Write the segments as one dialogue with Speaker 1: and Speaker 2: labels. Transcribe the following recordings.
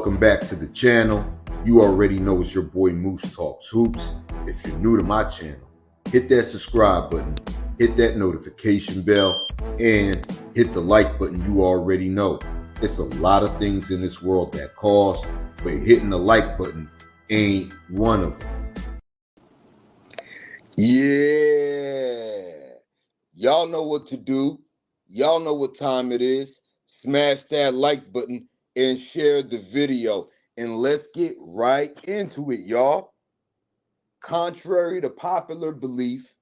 Speaker 1: Welcome back to the channel. You already know it's your boy Moose Talks Hoops. If you're new to my channel, hit that subscribe button, hit that notification bell, and hit the like button. You already know it's a lot of things in this world that cost, but hitting the like button ain't one of them. Yeah, y'all know what to do. Y'all know what time it is. Smash that like button and share the video. And let's get right into it, y'all. Contrary to popular belief,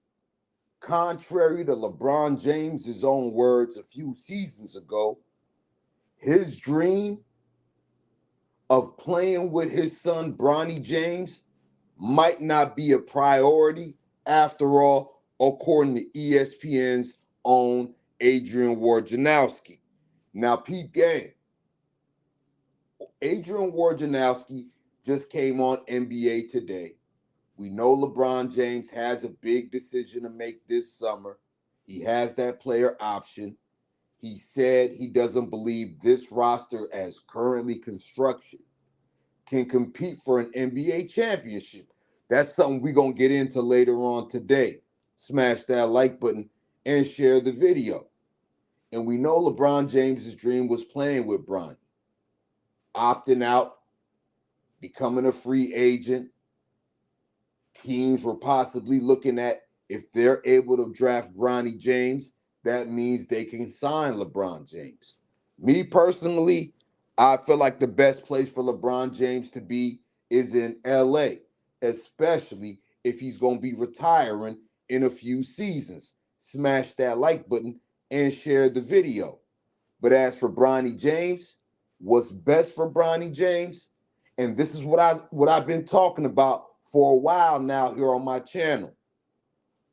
Speaker 1: contrary to LeBron James' own words a few seasons ago, his dream of playing with his son Bronny James might not be a priority after all, according to ESPN's own Adrian Wojnarowski. Now, peep game. Adrian Wojnarowski just came on NBA Today. We know LeBron James has a big decision to make this summer. He has that player option. He said he doesn't believe this roster, as currently constructed, can compete for an NBA championship. That's something we're going to get into later on today. Smash that like button and share the video. And we know LeBron James' dream was playing with Bronny, opting out, becoming a free agent. Teams were possibly looking at, if they're able to draft Bronny James, that means they can sign LeBron James. Me personally, I feel like the best place for LeBron James to be is in LA, especially if he's going to be retiring in a few seasons. Smash that like button and share the video. But as for Bronny James, what's best for Bronny James, and this is what I've been talking about for a while now here on my channel.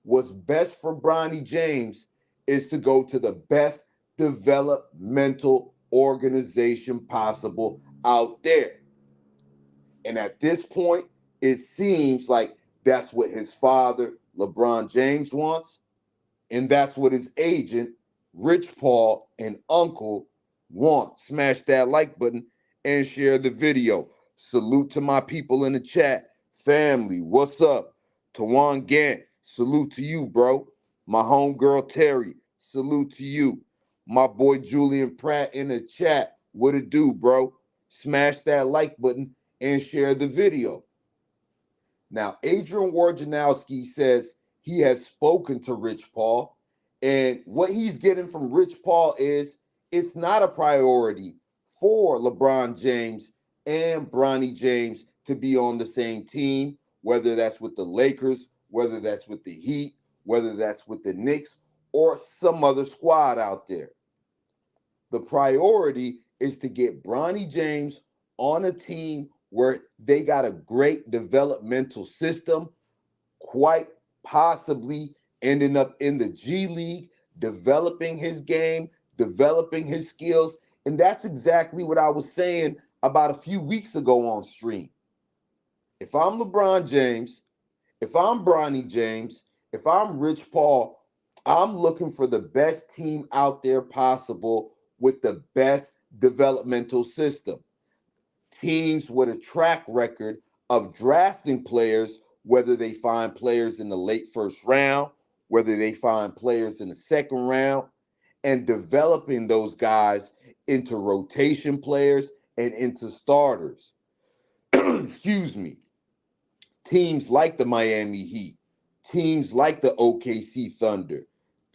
Speaker 1: What's best for Bronny James is to go to the best developmental organization possible out there. And at this point, it seems like that's what his father, LeBron James, wants. And that's what his agent, Rich Paul, and uncle want. Smash that like button and share the video. Salute to my people in the chat. Family, what's up? Tawan Gant, salute to you, bro. My homegirl Terry, salute to you. My boy Julian Pratt in the chat, what it do, bro? Smash that like button and share the video. Now, Adrian Wojnarowski says he has spoken to Rich Paul, and what he's getting from Rich Paul is it's not a priority for LeBron James and Bronny James to be on the same team, whether that's with the Lakers, whether that's with the Heat, whether that's with the Knicks, or some other squad out there. The priority is to get Bronny James on a team where they got a great developmental system, quite possibly ending up in the G League, developing his game, developing his skills. And that's exactly what I was saying about a few weeks ago on stream. If I'm LeBron James, if I'm Bronny James, if I'm Rich Paul, I'm looking for the best team out there possible with the best developmental system. Teams with a track record of drafting players, whether they find players in the late first round, whether they find players in the second round, and developing those guys into rotation players and into starters. Excuse me. Teams like the Miami Heat, teams like the OKC Thunder,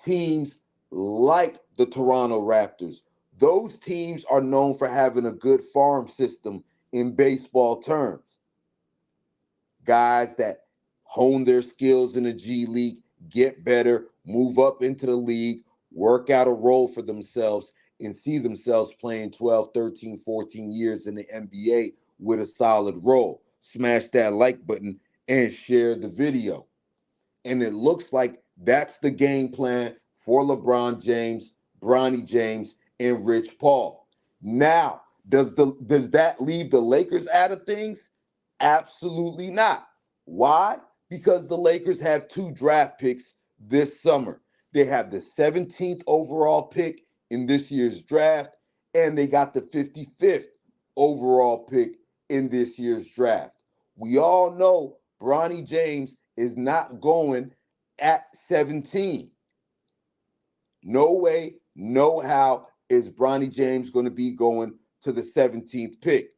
Speaker 1: teams like the Toronto Raptors, those teams are known for having a good farm system in baseball terms. Guys that hone their skills in the G League, get better, move up into the league, work out a role for themselves, and see themselves playing 12, 13, 14 years in the NBA with a solid role. Smash that like button and share the video. And it looks like that's the game plan for LeBron James, Bronny James, and Rich Paul. Now, does that leave the Lakers out of things? Absolutely not. Why? Because the Lakers have 2 draft picks this summer. They have the 17th overall pick in this year's draft, and they got the 55th overall pick in this year's draft. We all know Bronny James is not going at 17. No way, no how is Bronny James going to be going to the 17th pick.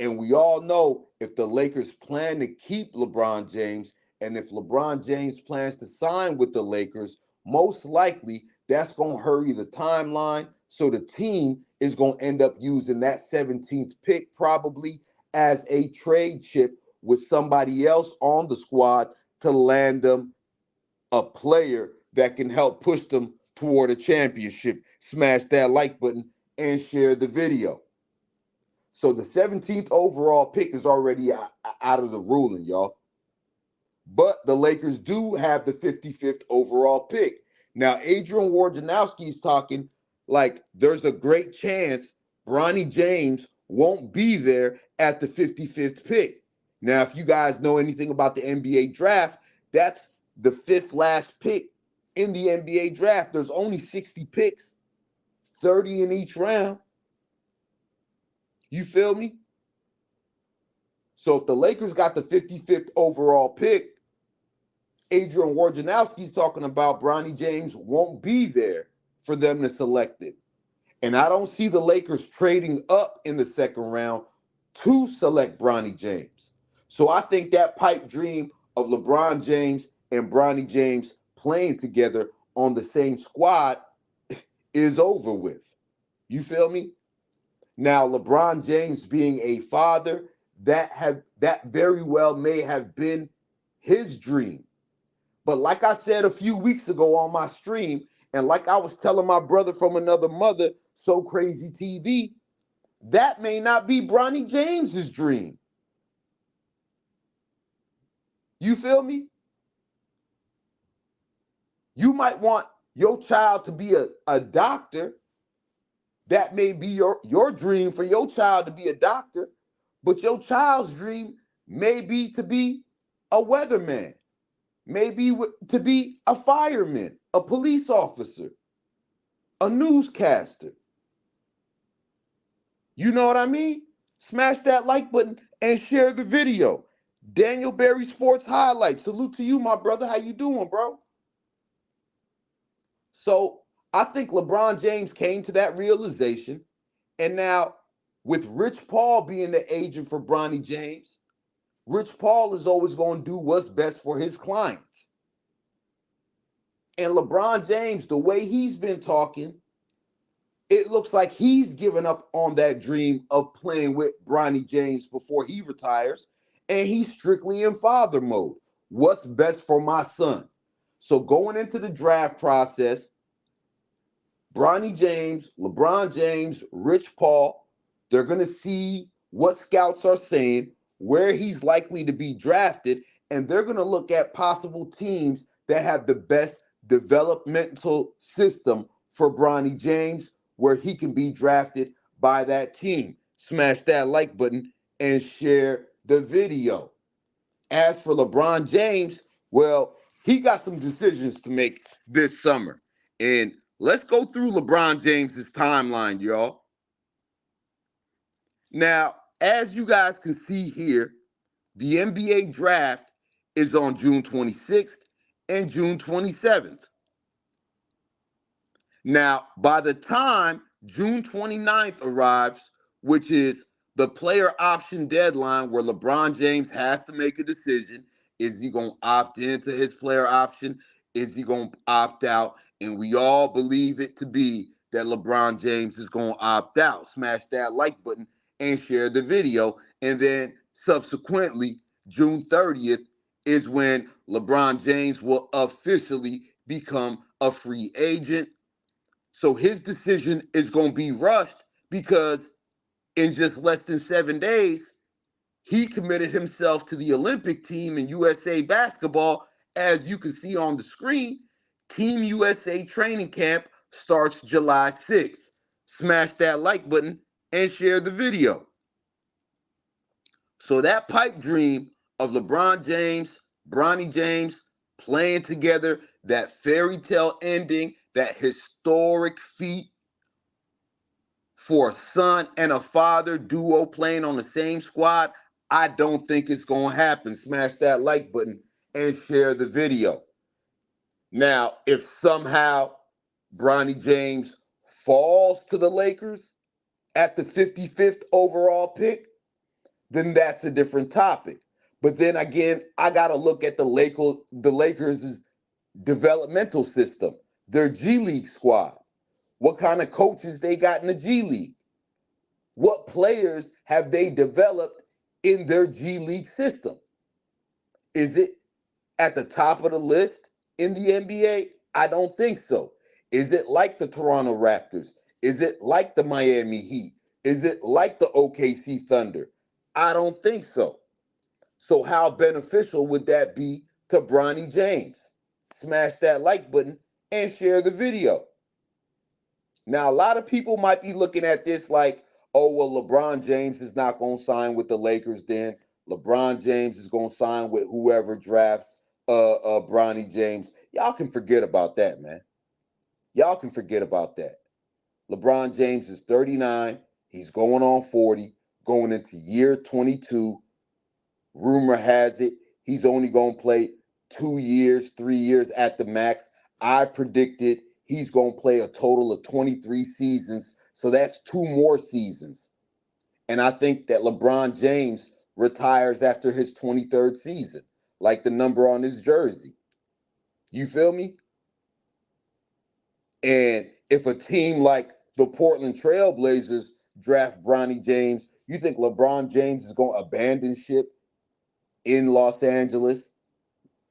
Speaker 1: And we all know if the Lakers plan to keep LeBron James and if LeBron James plans to sign with the Lakers, most likely that's going to hurry the timeline. So the team is going to end up using that 17th pick probably as a trade chip with somebody else on the squad to land them a player that can help push them toward a championship. Smash that like button and share the video. So the 17th overall pick is already out of the ruling, y'all. But the Lakers do have the 55th overall pick. Now, Adrian Wojnarowski is talking like there's a great chance Bronny James won't be there at the 55th pick. Now, if you guys know anything about the NBA draft, that's the fifth last pick in the NBA draft. There's only 60 picks, 30 in each round. You feel me? So if the Lakers got the 55th overall pick, Adrian Wojnarowski is talking about Bronny James won't be there for them to select it. And I don't see the Lakers trading up in the second round to select Bronny James. So I think that pipe dream of LeBron James and Bronny James playing together on the same squad is over with. You feel me? Now, LeBron James being a father, that very well may have been his dream. But like I said a few weeks ago on my stream, and like I was telling my brother from another mother, So Crazy TV, that may not be Bronny James's dream. You feel me? You might want your child to be a doctor. That may be your dream for your child to be a doctor, but your child's dream may be to be a weatherman, maybe to be a fireman, a police officer, a newscaster. You know what I mean? Smash that like button and share the video. Daniel Berry Sports Highlights. Salute to you, my brother. How you doing, bro? So I think LeBron James came to that realization. And now, with Rich Paul being the agent for Bronny James, Rich Paul is always going to do what's best for his clients. And LeBron James, the way he's been talking, it looks like he's given up on that dream of playing with Bronny James before he retires. And he's strictly in father mode. What's best for my son? So going into the draft process, Bronny James, LeBron James, Rich Paul, they're going to see what scouts are saying, where he's likely to be drafted, and they're going to look at possible teams that have the best developmental system for Bronny James, where he can be drafted by that team. Smash that like button and share the video. As for LeBron James, well, he got some decisions to make this summer. And let's go through LeBron James's timeline, y'all. Now, as you guys can see here, the NBA draft is on June 26th and June 27th. Now, by the time June 29th arrives, which is the player option deadline where LeBron James has to make a decision, is he going to opt into his player option? Is he going to opt out? And we all believe it to be that LeBron James is going to opt out. Smash that like button and share the video. And then subsequently, June 30th is when LeBron James will officially become a free agent. So his decision is going to be rushed because in just less than 7 days, he committed himself to the Olympic team in USA basketball. As you can see on the screen, Team USA training camp starts July 6th. Smash that like button and share the video. So that pipe dream of LeBron James, Bronny James playing together, that fairy tale ending, that historic feat for a son and a father duo playing on the same squad, I don't think it's going to happen. Smash that like button and share the video. Now, if somehow Bronny James falls to the Lakers at the 55th overall pick, then that's a different topic. But then again, I got to look at the Lakers' developmental system, their G League squad. What kind of coaches they got in the G League? What players have they developed in their G League system? Is it at the top of the list in the NBA? I don't think so. Is it like the Toronto Raptors? Is it like the Miami Heat? Is it like the OKC Thunder? I don't think so. So how beneficial would that be to Bronny James? Smash that like button and share the video. Now, a lot of people might be looking at this like, oh, well, LeBron James is not going to sign with the Lakers then. LeBron James is going to sign with whoever drafts Bronny James. Y'all can forget about that, man. Y'all can forget about that. LeBron James is 39. He's going on 40, going into year 22. Rumor has it he's only going to play 2 years, 3 years at the max. I predicted he's going to play a total of 23 seasons. So that's 2 more seasons. And I think that LeBron James retires after his 23rd season, like the number on his jersey. You feel me? And if a team like the Portland Trail Blazers draft Bronny James, you think LeBron James is going to abandon ship in Los Angeles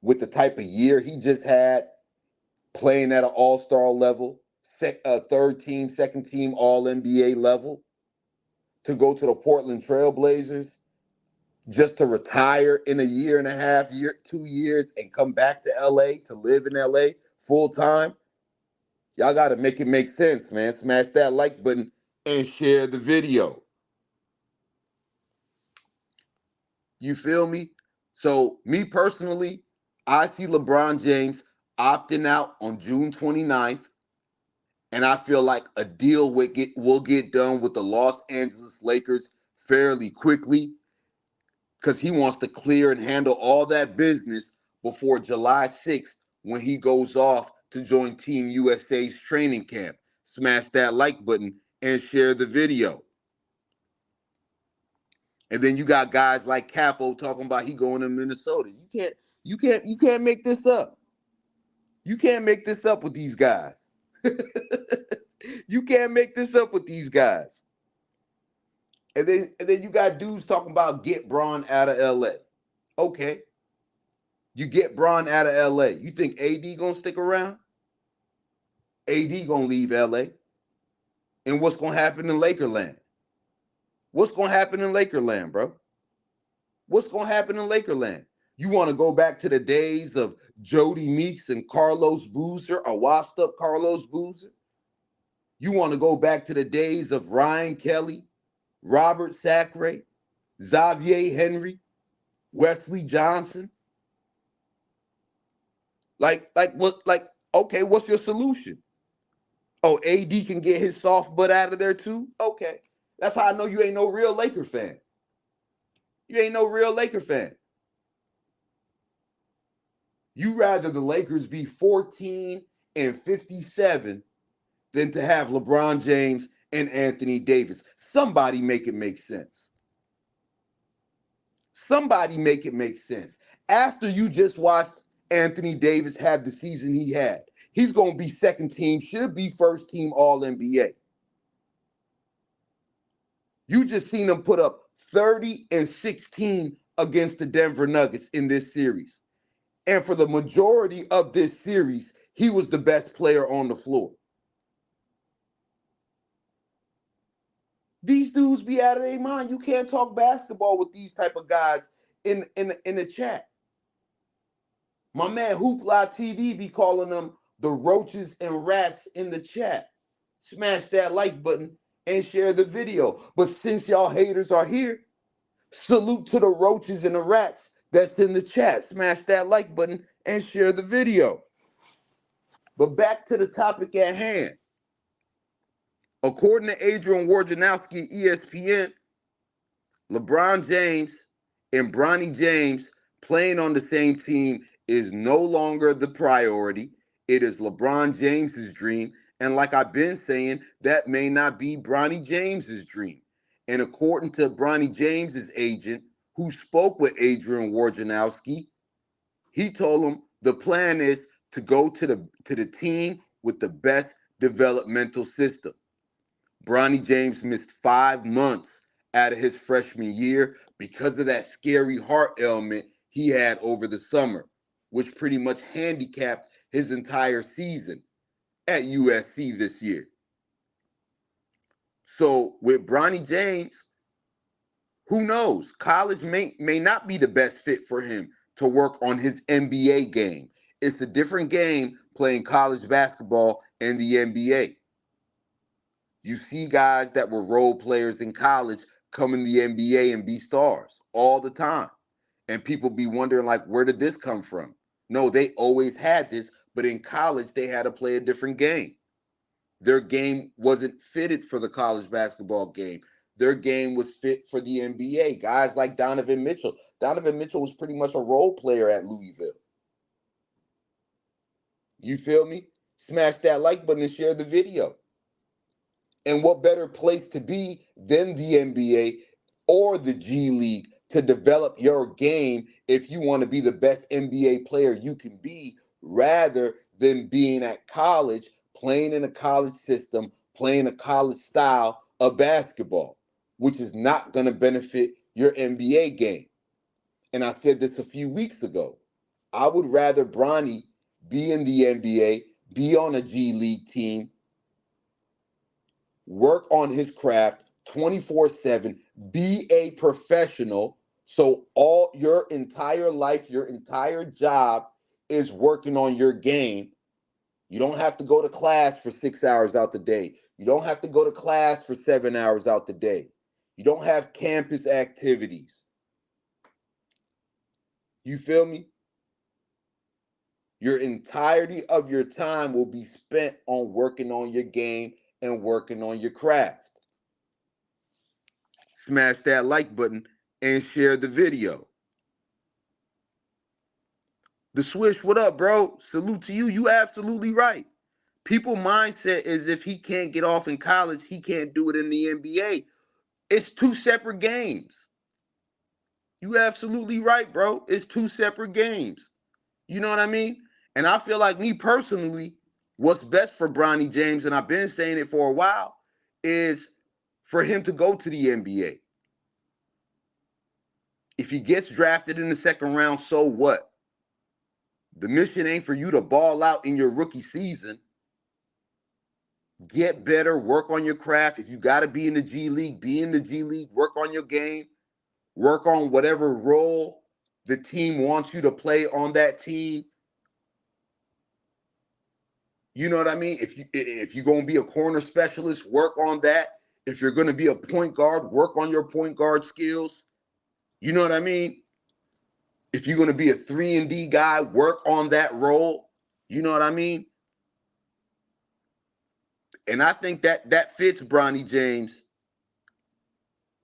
Speaker 1: with the type of year he just had, playing at an all-star level, third team, second team all-NBA level, to go to the Portland Trail Blazers just to retire in a year and a half, 2 years, and come back to LA to live in LA full time? Y'all got to make it make sense, man. Smash that like button and share the video. You feel me? So, me personally, I see LeBron James opting out on June 29th, and I feel like a deal will get done with the Los Angeles Lakers fairly quickly because he wants to clear and handle all that business before July 6th when he goes off to join Team USA's training camp. Smash that like button and share the video. And then you got guys like Capo talking about he going to Minnesota. You can't make this up. You can't make this up with these guys. You can't make this up with these guys. And then you got dudes talking about get Bron out of LA. Okay. You get Bron out of LA. You think AD gonna stick around? AD gonna leave LA. And what's gonna happen in Lakerland? What's gonna happen in Lakerland, bro? What's gonna happen in Lakerland? You want to go back to the days of Jody Meeks and Carlos Boozer, a washed up Carlos Boozer? You want to go back to the days of Ryan Kelly, Robert Sacre, Xavier Henry, Wesley Johnson? Okay, what's your solution? Oh, AD can get his soft butt out of there too? Okay. That's how I know you ain't no real Laker fan. You ain't no real Laker fan. You rather the Lakers be 14 and 57 than to have LeBron James and Anthony Davis. Somebody make it make sense. Somebody make it make sense. After you just watched Anthony Davis have the season he had, he's going to be second team, should be first team All-NBA. You just seen him put up 30 and 16 against the Denver Nuggets in this series. And for the majority of this series, he was the best player on the floor. These dudes be out of their mind. You can't talk basketball with these type of guys in the chat. My man Hoopla TV be calling them the roaches and rats in the chat. Smash that like button and share the video. But since y'all haters are here, salute to the roaches and the rats that's in the chat. Smash that like button and share the video. But back to the topic at hand. According to Adrian Wojnarowski, ESPN, LeBron James and Bronny James playing on the same team is no longer the priority. It is LeBron James's dream. And like I've been saying, that may not be Bronny James's dream. And according to Bronny James's agent, who spoke with Adrian Wojnarowski, he told him the plan is to go to the team with the best developmental system. Bronny James missed 5 months out of his freshman year because of that scary heart ailment he had over the summer, which pretty much handicapped his entire season at USC this year. So with Bronny James, who knows? College may not be the best fit for him to work on his NBA game. It's a different game playing college basketball and the NBA. You see guys that were role players in college come in the NBA and be stars all the time. And people be wondering, like, where did this come from? No, they always had this, but in college, they had to play a different game. Their game wasn't fitted for the college basketball game. Their game was fit for the NBA. Guys like Donovan Mitchell. Donovan Mitchell was pretty much a role player at Louisville. You feel me? Smash that like button and share the video. And what better place to be than the NBA or the G League to develop your game if you want to be the best NBA player you can be, rather than being at college, playing in a college system, playing a college style of basketball, which is not going to benefit your NBA game. And I said this a few weeks ago. I would rather Bronny be in the NBA, be on a G League team, work on his craft 24/7, be a professional. So all your entire life, your entire job is working on your game. You don't have to go to class for 6 hours out the day. You don't have to go to class for 7 hours out the day. You don't have campus activities. You feel me? Your entirety of your time will be spent on working on your game and working on your craft. Smash that like button and share the video. The Swish, what up, bro? Salute to you. You absolutely right. People mindset is if he can't get off in college, he can't do it in the NBA. It's two separate games. You absolutely right, bro. It's two separate games. You know what I mean? And I feel like me personally, what's best for Bronny James, and I've been saying it for a while, is for him to go to the NBA. If he gets drafted in the second round, so what? The mission ain't for you to ball out in your rookie season. Get better, work on your craft. If you got to be in the G League, be in the G League, work on your game, work on whatever role the team wants you to play on that team. You know what I mean? If you're going to be a corner specialist, work on that. If you're going to be a point guard, work on your point guard skills. You know what I mean? If you're going to be a 3-and-D guy, work on that role. You know what I mean? And I think that fits Bronny James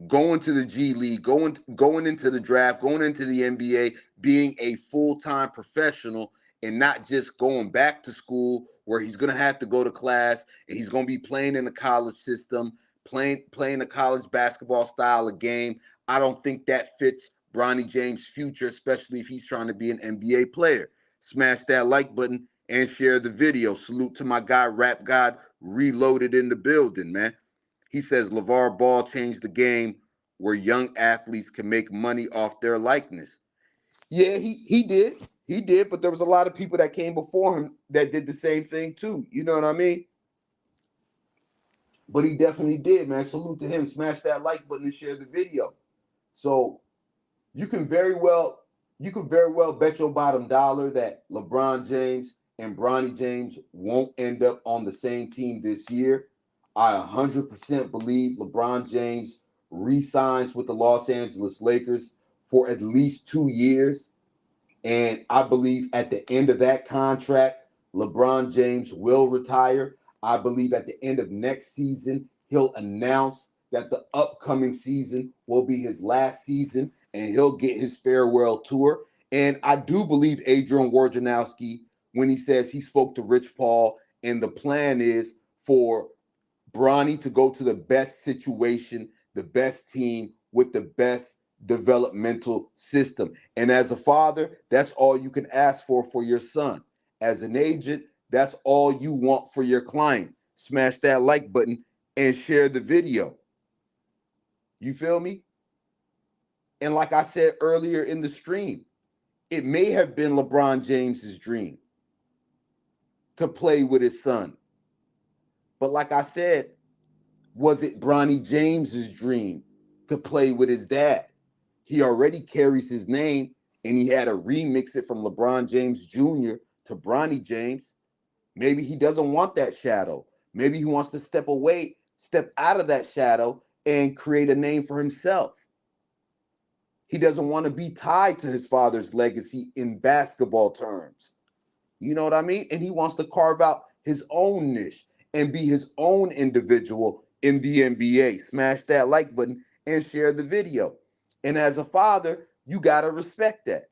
Speaker 1: going to the G League, going into the draft, going into the NBA, being a full-time professional and not just going back to school where he's going to have to go to class and he's going to be playing in the college system, playing a college basketball style of game. I don't think that fits Bronny James' future, especially if he's trying to be an NBA player. Smash that like button and share the video. Salute to my guy, Rap God Reloaded in the building, man. He says LeVar Ball changed the game where young athletes can make money off their likeness. Yeah, he did. He did, but there was a lot of people that came before him that did the same thing too. You know what I mean? But he definitely did, man. Salute to him. Smash that like button and share the video. So you can very well bet your bottom dollar that LeBron James and Bronny James won't end up on the same team this year. I 100% believe LeBron James re-signs with the Los Angeles Lakers for at least 2 years. And I believe at the end of that contract, LeBron James will retire. I believe at the end of next season, he'll announce that the upcoming season will be his last season and he'll get his farewell tour. And I do believe Adrian Wojnarowski when he says he spoke to Rich Paul and the plan is for Bronny to go to the best situation, the best team with the best developmental system. And as a father, that's all you can ask for your son. As an agent, that's all you want for your client. Smash that like button and share the video. You feel me? And like I said earlier in the stream, it may have been LeBron James's dream to play with his son. But like I said, was it Bronny James's dream to play with his dad? He already carries his name, and he had to remix it from LeBron James Jr. to Bronny James. Maybe he doesn't want that shadow. Maybe he wants to step away, step out of that shadow, and create a name for himself. He doesn't want to be tied to his father's legacy in basketball terms. You know what I mean? And he wants to carve out his own niche and be his own individual in the NBA. Smash that like button and share the video. And as a father, you got to respect that.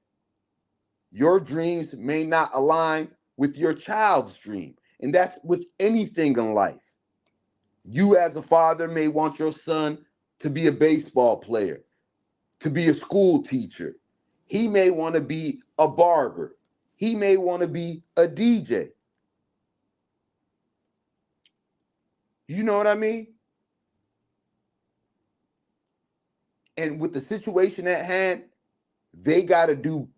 Speaker 1: Your dreams may not align with your child's dream. And that's with anything in life. You as a father may want your son to be a baseball player, to be a school teacher. He may want to be a barber. He may want to be a DJ. You know what I mean? And with the situation at hand, they gotta do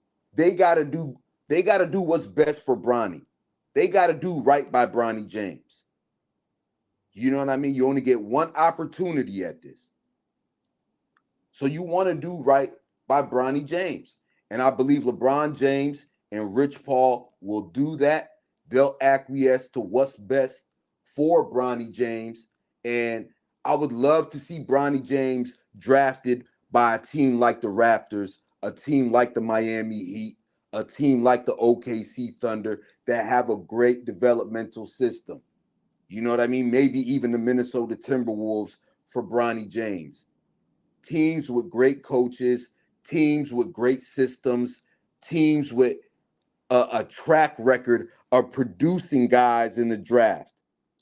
Speaker 1: what's best for Bronny. They gotta do right by Bronny James. You know what I mean? You only get one opportunity at this. So you want to do right by Bronny James. And I believe LeBron James and Rich Paul will do that. They'll acquiesce to what's best for Bronny James. And I would love to see Bronny James drafted by a team like the Raptors, a team like the Miami Heat, a team like the OKC Thunder that have a great developmental system. You know what I mean? Maybe even the Minnesota Timberwolves for Bronny James. Teams with great coaches, teams with great systems, teams with a track record of producing guys in the draft.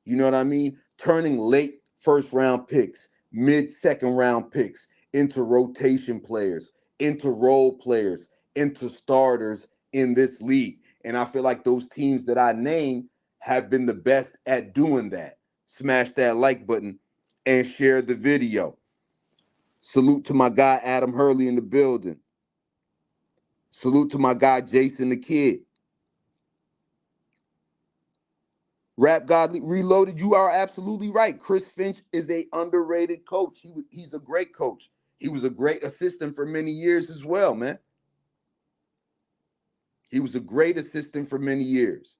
Speaker 1: You know what I mean? Turning late first round picks, mid second round picks into rotation players, into role players, into starters in this league. And I feel like those teams that I named have been the best at doing that. Smash that like button and share the video. Salute to my guy Adam Hurley in the building. Salute to my guy Jason the Kid. Rap God Reloaded, you are absolutely right. Chris Finch is a underrated coach. He's a great coach. He was a great assistant for many years as well, man. He was a great assistant for many years.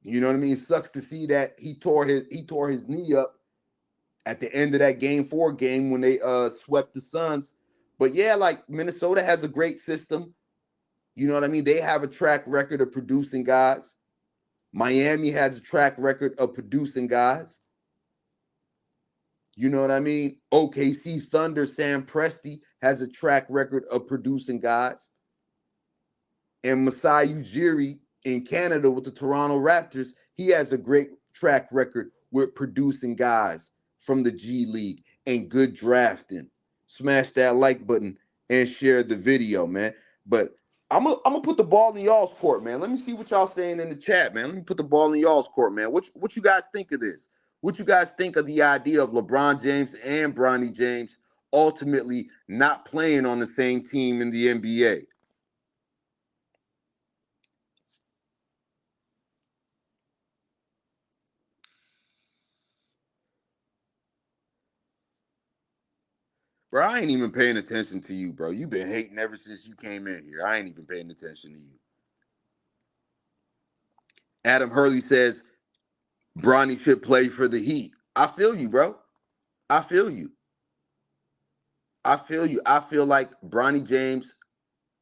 Speaker 1: You know what I mean? It sucks to see that he tore his knee up at the end of that Game 4 game when they swept the Suns. But yeah, like Minnesota has a great system. You know what I mean? They have a track record of producing guys. Miami has a track record of producing guys. You know what I mean? OKC Thunder, Sam Presti has a track record of producing guys. And Masai Ujiri in Canada with the Toronto Raptors, he has a great track record with producing guys from the G League and good drafting. Smash that like button and share the video, man. But I'm gonna put the ball in y'all's court, man. Let me see what y'all saying in the chat, man. Let me put the ball in y'all's court, man. What you guys think of this? What you guys think of the idea of LeBron James and Bronny James ultimately not playing on the same team in the NBA? Bro, I ain't even paying attention to you, bro. You've been hating ever since you came in here. I ain't even paying attention to you. Adam Hurley says Bronny should play for the Heat. I feel you, bro. I feel you. I feel you. I feel like Bronny James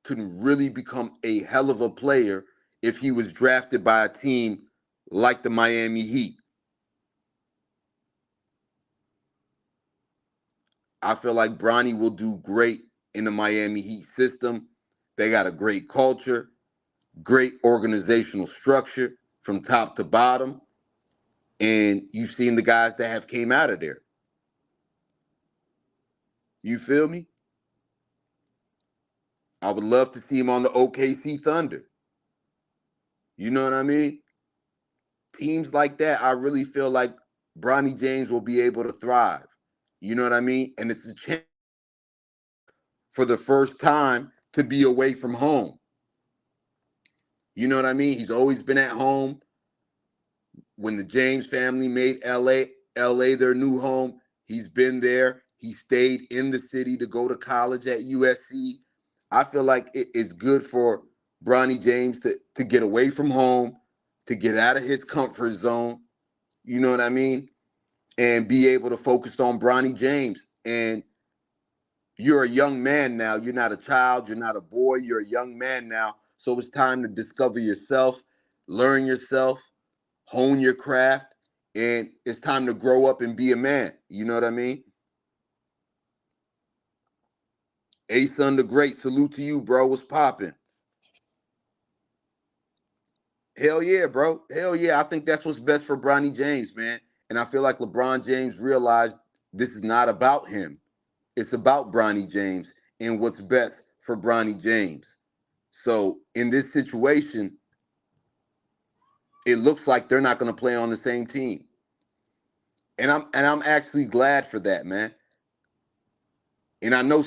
Speaker 1: could really become a hell of a player if he was drafted by a team like the Miami Heat. I feel like Bronny will do great in the Miami Heat system. They got a great culture, great organizational structure from top to bottom. And you've seen the guys that have came out of there. You feel me? I would love to see him on the OKC Thunder. You know what I mean? Teams like that, I really feel like Bronny James will be able to thrive. You know what I mean? And it's a chance for the first time to be away from home. You know what I mean? He's always been at home. When the James family made LA their new home, he's been there. He stayed in the city to go to college at USC. I feel like it is good for Bronny James to get away from home, to get out of his comfort zone. You know what I mean? And be able to focus on Bronny James. And you're a young man now. You're not a child. You're not a boy. You're a young man now. So it's time to discover yourself, learn yourself, hone your craft, and it's time to grow up and be a man. You know what I mean? A-Son the Great, salute to you, bro. What's popping? Hell yeah, bro. Hell yeah. I think that's what's best for Bronny James, man. And I feel like LeBron James realized this is not about him. It's about Bronny James and what's best for Bronny James. So in this situation, it looks like they're not going to play on the same team. And I'm actually glad for that, man. And I know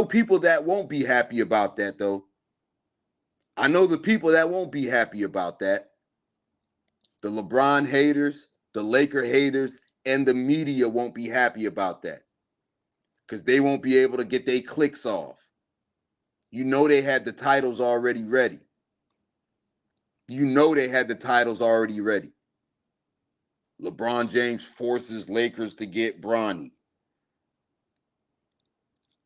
Speaker 1: people that won't be happy about that, though. I know the people that won't be happy about that. The LeBron haters, the Laker haters, and the media won't be happy about that because they won't be able to get their clicks off. You know they had the titles already ready. You know they had the titles already ready. LeBron James forces Lakers to get Bronny.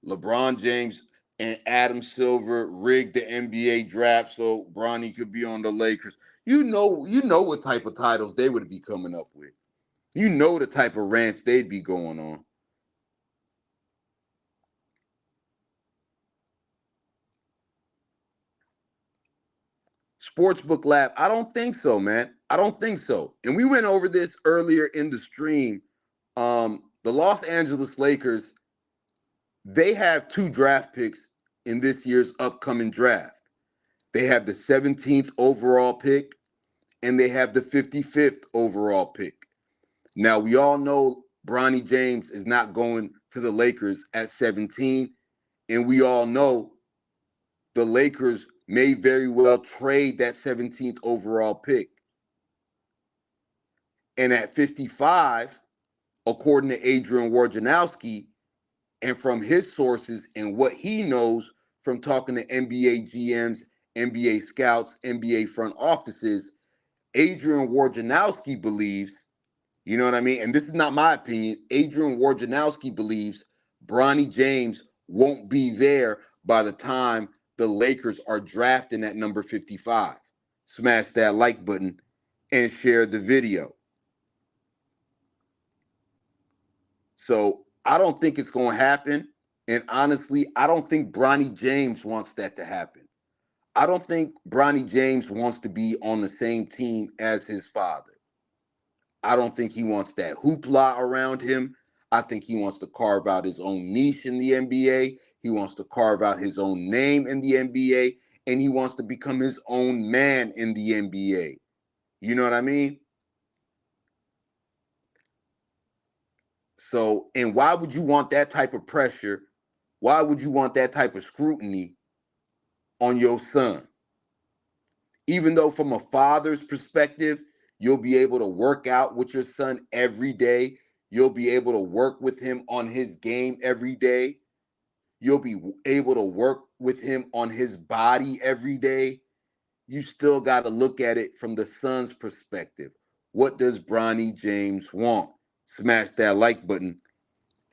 Speaker 1: LeBron James and Adam Silver rigged the NBA draft so Bronny could be on the Lakers. You know what type of titles they would be coming up with. You know the type of rants they'd be going on. Sportsbook Lab, I don't think so, man. I don't think so. And we went over this earlier in the stream. The Los Angeles Lakers, they have 2 draft picks in this year's upcoming draft. They have the 17th overall pick and they have the 55th overall pick. Now, we all know Bronny James is not going to the Lakers at 17, and we all know the Lakers may very well trade that 17th overall pick. And at 55, according to Adrian Wojnarowski, and from his sources and what he knows from talking to NBA GMs, NBA scouts, NBA front offices, Adrian Wojnarowski believes, you know what I mean? And this is not my opinion. Adrian Wojnarowski believes Bronny James won't be there by the time the Lakers are drafting at number 55. Smash that like button and share the video. So I don't think it's going to happen. And honestly, I don't think Bronny James wants that to happen. I don't think Bronny James wants to be on the same team as his father. I don't think he wants that hoopla around him. I think he wants to carve out his own niche in the NBA. He wants to carve out his own name in the NBA. And he wants to become his own man in the NBA. You know what I mean? So, and why would you want that type of pressure? Why would you want that type of scrutiny on your son? Even though from a father's perspective, you'll be able to work out with your son every day. You'll be able to work with him on his game every day. You'll be able to work with him on his body every day. You still got to look at it from the son's perspective. What does Bronny James want? Smash that like button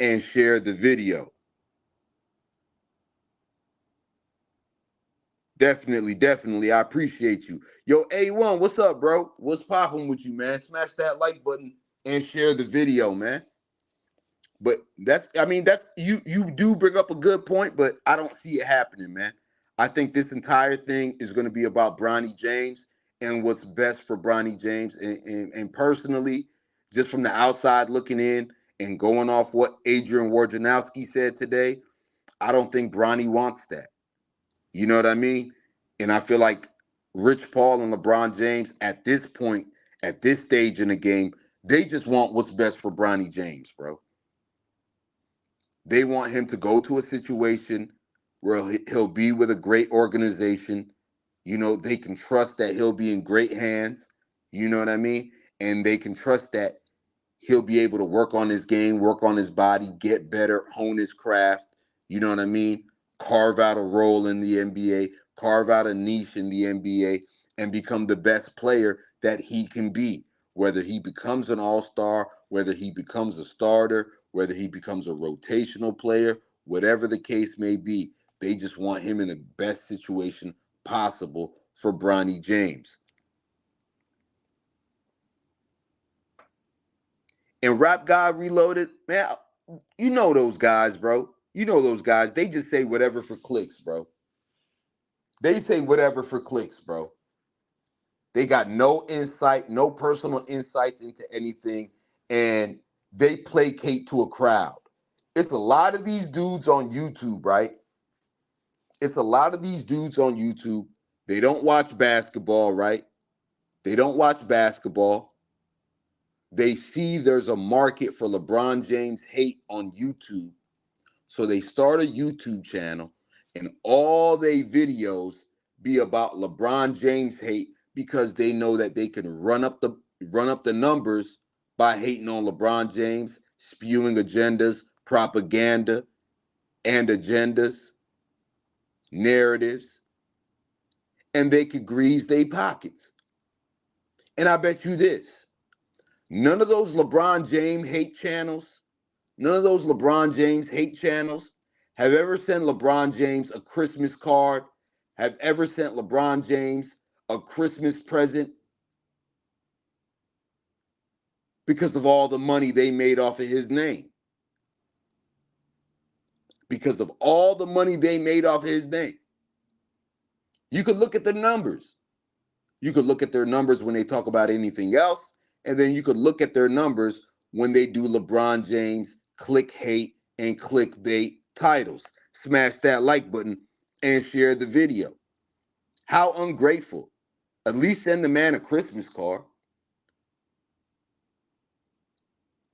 Speaker 1: and share the video. Definitely, definitely. I appreciate you. Yo, A1, what's up, bro? What's popping with you, man? Smash that like button and share the video, man. But that's you do bring up a good point, but I don't see it happening, man. I think this entire thing is going to be about Bronny James and what's best for Bronny James. And personally, just from the outside looking in and going off what Adrian Wojnarowski said today, I don't think Bronny wants that. You know what I mean? And I feel like Rich Paul and LeBron James at this point, at this stage in the game, they just want what's best for Bronny James, bro. They want him to go to a situation where he'll be with a great organization. You know, they can trust that he'll be in great hands. You know what I mean? And they can trust that he'll be able to work on his game, work on his body, get better, hone his craft. You know what I mean? Carve out a role in the NBA, carve out a niche in the NBA, and become the best player that he can be. Whether he becomes an all-star, whether he becomes a starter, whether he becomes a rotational player, whatever the case may be, they just want him in the best situation possible for Bronny James. And Rap God Reloaded, man, you know those guys, bro. You know those guys. They just say whatever for clicks, bro. They say whatever for clicks, bro. They got no insight, no personal insights into anything, and they placate to a crowd. It's a lot of these dudes on YouTube, right? It's a lot of these dudes on YouTube. They don't watch basketball, right? They don't watch basketball. They see there's a market for LeBron James hate on YouTube. So they start a YouTube channel and all they videos be about LeBron James hate because they know that they can run up the numbers by hating on LeBron James, spewing agendas, propaganda, and agendas, narratives, and they could grease their pockets. And I bet you this, none of those LeBron James hate channels, none of those LeBron James hate channels have ever sent LeBron James a Christmas card, have ever sent LeBron James a Christmas present because of all the money they made off of his name. Because of all the money they made off of his name. You could look at the numbers. You could look at their numbers when they talk about anything else, and then you could look at their numbers when they do LeBron James click hate and clickbait titles. Smash that like button and share the video. How ungrateful. At least send the man a Christmas card.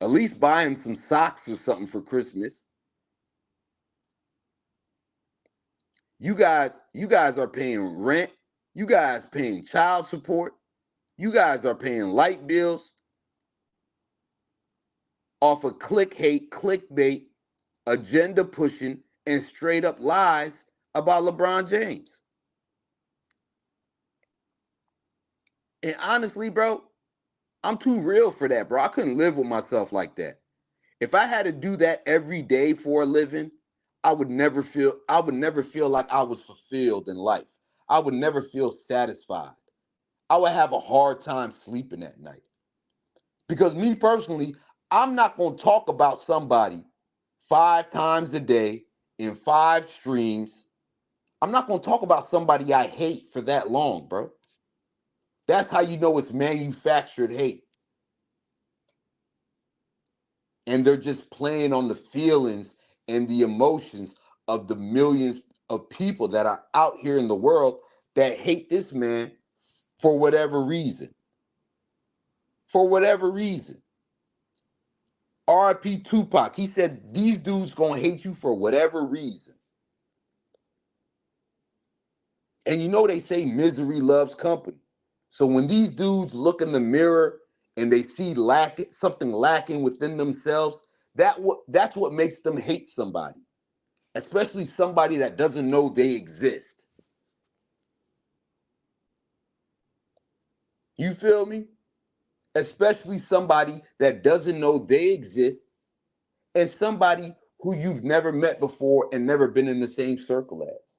Speaker 1: At least buy him some socks or something for Christmas. You guys are paying rent. You guys paying child support. You guys are paying light bills off of click hate, clickbait, agenda pushing, and straight up lies about LeBron James. And honestly, bro, I'm too real for that, bro. I couldn't live with myself like that. If I had to do that every day for a living, I would never feel like I was fulfilled in life. I would never feel satisfied. I would have a hard time sleeping at night. Because me personally, I'm not going to talk about somebody 5 times a day in 5 streams. I'm not going to talk about somebody I hate for that long, bro. That's how you know it's manufactured hate. And they're just playing on the feelings and the emotions of the millions of people that are out here in the world that hate this man for whatever reason. For whatever reason. R.I.P. Tupac, he said, these dudes gonna hate you for whatever reason. And you know they say misery loves company. So when these dudes look in the mirror and they see something lacking within themselves, that's what makes them hate somebody, especially somebody that doesn't know they exist. You feel me? Especially somebody that doesn't know they exist and somebody who you've never met before and never been in the same circle as.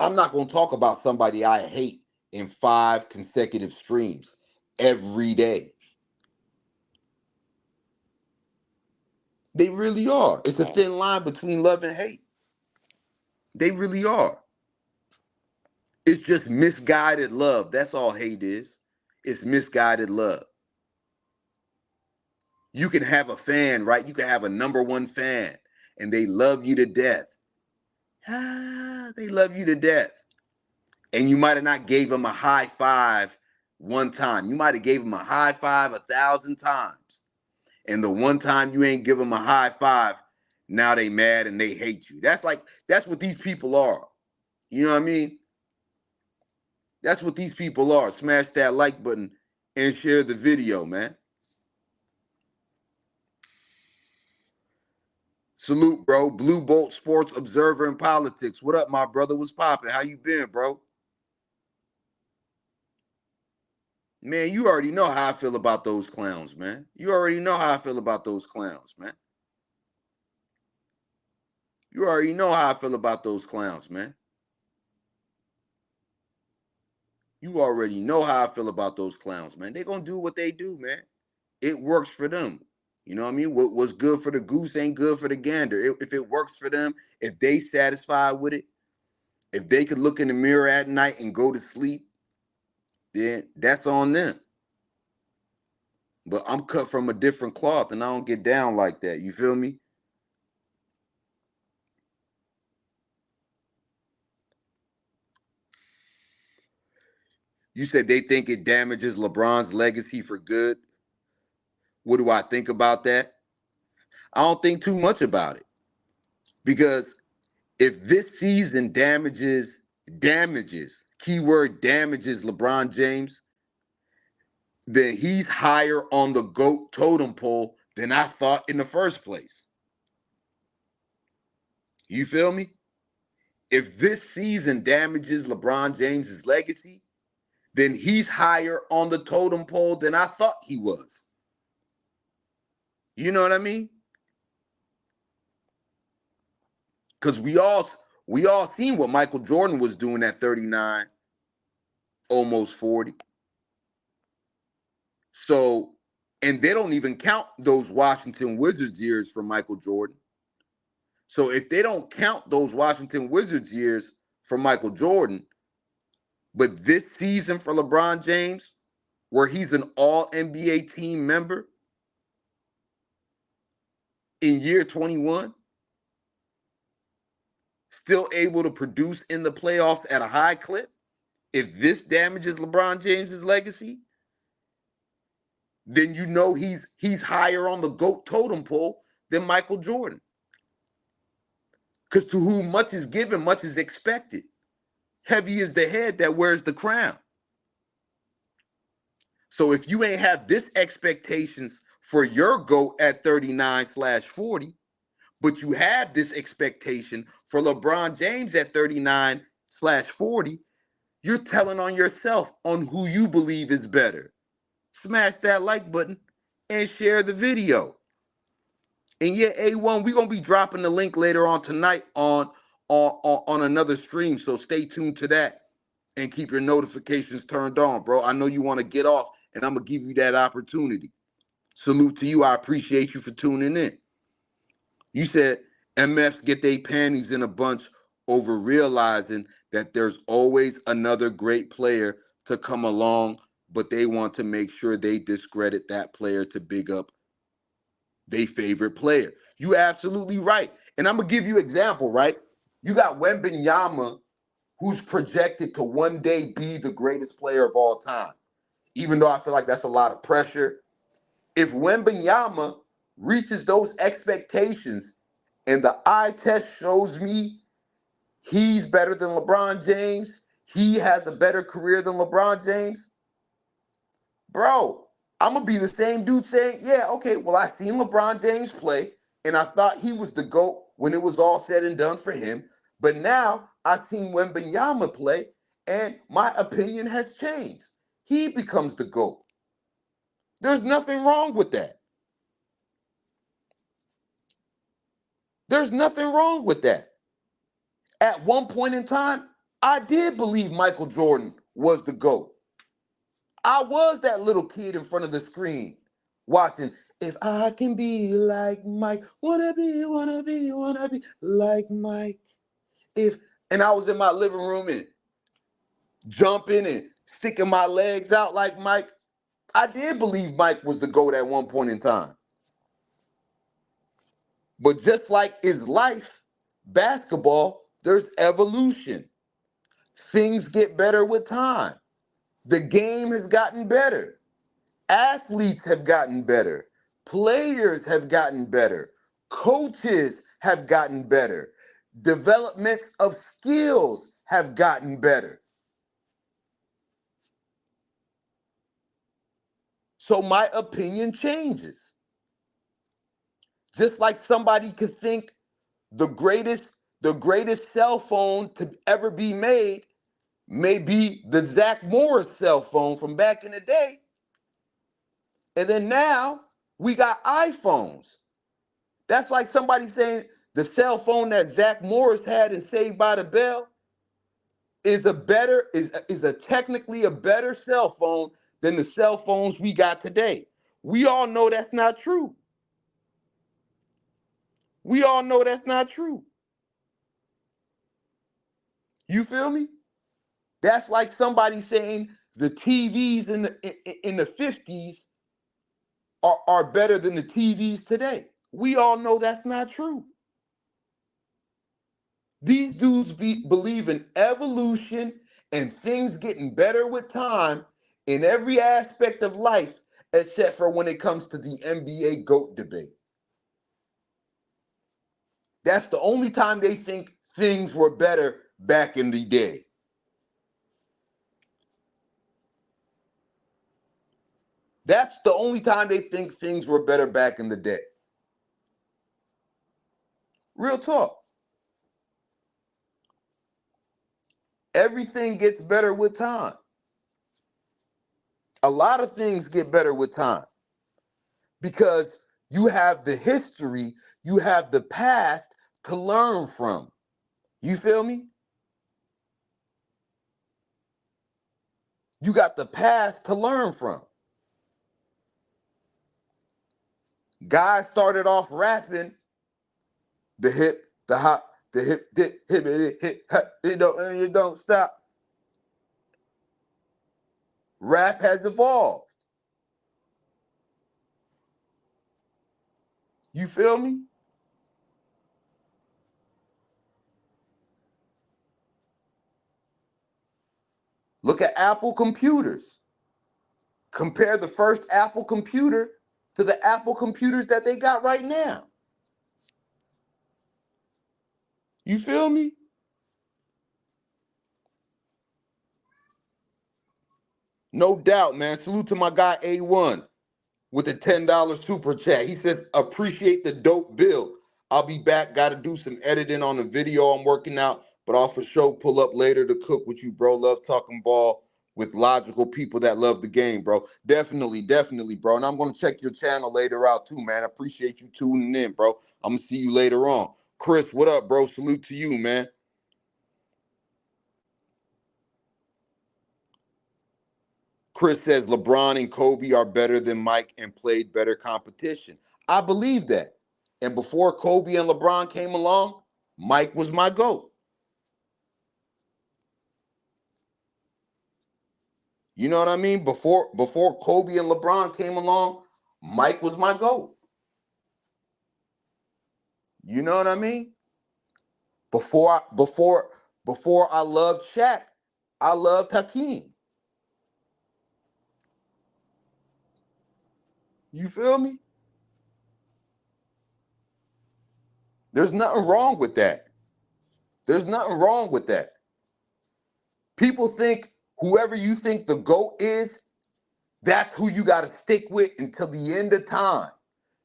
Speaker 1: I'm not going to talk about somebody I hate in 5 consecutive streams every day. They really are. It's a thin line between love and hate. They really are. It's just misguided love. That's all hate is. It's misguided love. You can have a fan, right? You can have a number one fan, and they love you to death. They love you to death. And you might have not gave them a high five one time. You might have gave them a high five 1,000 times. And the one time you ain't give them a high five, now they mad and they hate you. That's what these people are. You know what I mean? That's what these people are. Smash that like button and share the video, man. Salute, bro. Blue Bolt Sports Observer and Politics. What up, my brother? What's poppin'? How you been, bro? Man, you already know how I feel about those clowns, man. You already know how I feel about those clowns, man. You already know how I feel about those clowns, man. You already know how I feel about those clowns, man. They're going to do what they do, man. It works for them. You know what I mean? What's good for the goose ain't good for the gander. If it works for them, if they satisfied with it, if they could look in the mirror at night and go to sleep, then that's on them. But I'm cut from a different cloth and I don't get down like that. You feel me? You said they think it damages LeBron's legacy for good. What do I think about that? I don't think too much about it. Because if this season keyword damages LeBron James, then he's higher on the GOAT totem pole than I thought in the first place. You feel me? If this season damages LeBron James's legacy, then he's higher on the totem pole than I thought he was. You know what I mean? Because we all seen what Michael Jordan was doing at 39, almost 40. So, and they don't even count those Washington Wizards years for Michael Jordan. So if they don't count those Washington Wizards years for Michael Jordan, but this season for LeBron James, where he's an all NBA team member in year 21, still able to produce in the playoffs at a high clip, if this damages LeBron James's legacy, then you know he's higher on the GOAT totem pole than Michael Jordan. Because to whom much is given, much is expected. Heavy is the head that wears the crown. So if you ain't have this expectations for your GOAT at 39/40, but you have this expectation for LeBron James at 39/40, you're telling on yourself on who you believe is better. Smash that like button and share the video. And yeah, A1, we're gonna be dropping the link later on tonight on another stream. So stay tuned to that and keep your notifications turned on, bro. I know you want to get off, and I'm gonna give you that opportunity. Salute to you. I appreciate you for tuning in. You said MFs get their panties in a bunch over realizing that there's always another great player to come along, but they want to make sure they discredit that player to big up their favorite player. You absolutely right. And I'm going to give you an example, right? You got Wembanyama, who's projected to one day be the greatest player of all time, even though I feel like that's a lot of pressure. If Wembanyama reaches those expectations and the eye test shows me he's better than LeBron James, he has a better career than LeBron James, bro, I'm going to be the same dude saying, yeah, okay, well, I seen LeBron James play, and I thought he was the GOAT when it was all said and done for him. But now I've seen Wembanyama play, and my opinion has changed. He becomes the GOAT. There's nothing wrong with that. There's nothing wrong with that. At one point in time, I did believe Michael Jordan was the GOAT. I was that little kid in front of the screen watching, if I can be like Mike, wanna be like Mike. If and I was in my living room and jumping and sticking my legs out like Mike. I did believe Mike was the GOAT at one point in time. But just like his life, basketball, there's evolution. Things get better with time. The game has gotten better. Athletes have gotten better. Players have gotten better. Coaches have gotten better. Development of skills have gotten better. So my opinion changes. Just like somebody could think the greatest cell phone to ever be made may be the Zach Morris cell phone from back in the day. And then now we got iPhones. That's like somebody saying the cell phone that Zach Morris had in Saved by the Bell is a technically a better cell phone than the cell phones we got today. We all know that's not true. We all know that's not true. You feel me? That's like somebody saying the TVs in the 50s are better than the TVs today. We all know that's not true. These dudes believe in evolution and things getting better with time in every aspect of life, except for when it comes to the NBA GOAT debate. That's the only time they think things were better back in the day. That's the only time they think things were better back in the day. Real talk. Everything gets better with time. A lot of things get better with time because you have the history, you have the past to learn from. You feel me? You got the past to learn from. Guys started off rapping the hip, the hop, the hip, you don't stop. Rap has evolved. You feel me? Look at Apple computers. Compare the first Apple computer to the Apple computers that they got right now. You feel me? No doubt, man. Salute to my guy A1 with the $10 super chat. He says, appreciate the dope bill. I'll be back. Got to do some editing on the video I'm working out, but I'll for sure pull up later to cook with you, bro. Love talking ball with logical people that love the game, bro. Definitely, definitely, bro. And I'm going to check your channel later out too, man. I appreciate you tuning in, bro. I'm going to see you later on. Chris, what up, bro? Salute to you, man. Chris says LeBron and Kobe are better than Mike and played better competition. I believe that. And before Kobe and LeBron came along, Mike was my GOAT. You know what I mean? Before Kobe and LeBron came along, Mike was my GOAT. You know what I mean? Before I loved Shaq, I loved Hakeem. You feel me? There's nothing wrong with that. There's nothing wrong with that. People think whoever you think the GOAT is, that's who you got to stick with until the end of time.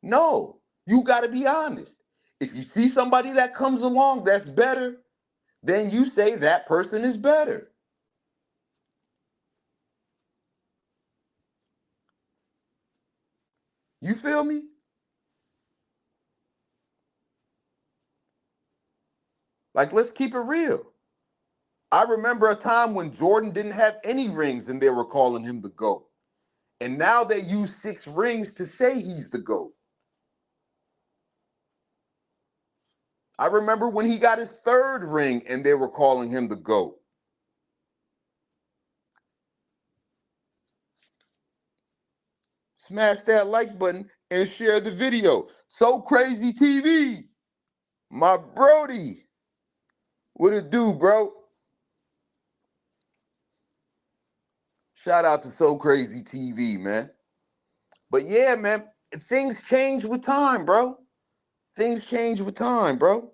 Speaker 1: No, you got to be honest. If you see somebody that comes along that's better, then you say that person is better. You feel me? Like, let's keep it real. I remember a time when Jordan didn't have any rings and they were calling him the GOAT. And now they use 6 rings to say he's the GOAT. I remember when he got his 3rd ring and they were calling him the GOAT. Smash that like button and share the video. So Crazy TV, my Brody. What it do, bro? Shout out to So Crazy TV, man. But yeah, man, things change with time, bro. Things change with time, bro.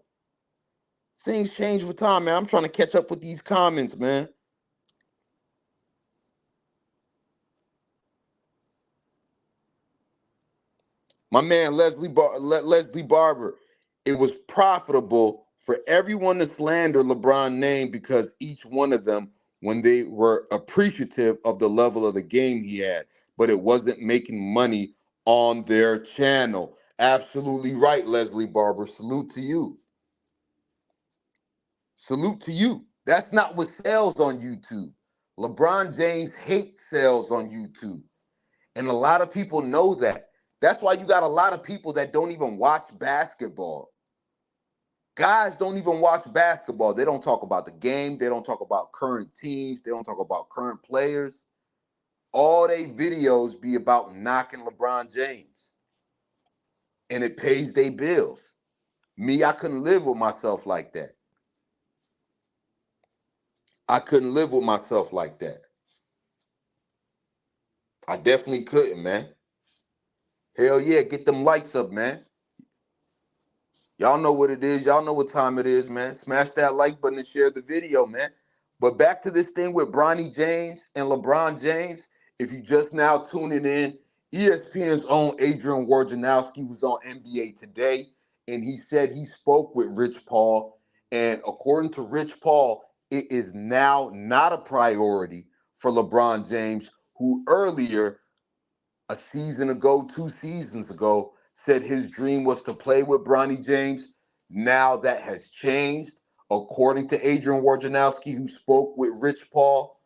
Speaker 1: Things change with time, man. I'm trying to catch up with these comments, man. My man Leslie Barber, it was profitable for everyone to slander LeBron's name because each one of them, when they were appreciative of the level of the game he had, but it wasn't making money on their channel. Absolutely right, Leslie Barber. Salute to you. Salute to you. That's not what sells on YouTube. LeBron James hates sales on YouTube. And a lot of people know that. That's why you got a lot of people that don't even watch basketball. Guys don't even watch basketball. They don't talk about the game. They don't talk about current teams. They don't talk about current players. All they videos be about knocking LeBron James. And it pays their bills. Me, I couldn't live with myself like that. I couldn't live with myself like that. I definitely couldn't, man. Hell yeah, get them lights up, man. Y'all know what it is. Y'all know what time it is, man. Smash that like button and share the video, man. But back to this thing with Bronny James and LeBron James. If you just now tuning in, ESPN's own Adrian Wojnarowski was on NBA Today, and he said he spoke with Rich Paul. And according to Rich Paul, it is now not a priority for LeBron James, who earlier a season ago, 2 seasons ago, said his dream was to play with Bronny James. Now that has changed, according to Adrian Wojnarowski, who spoke with Rich Paul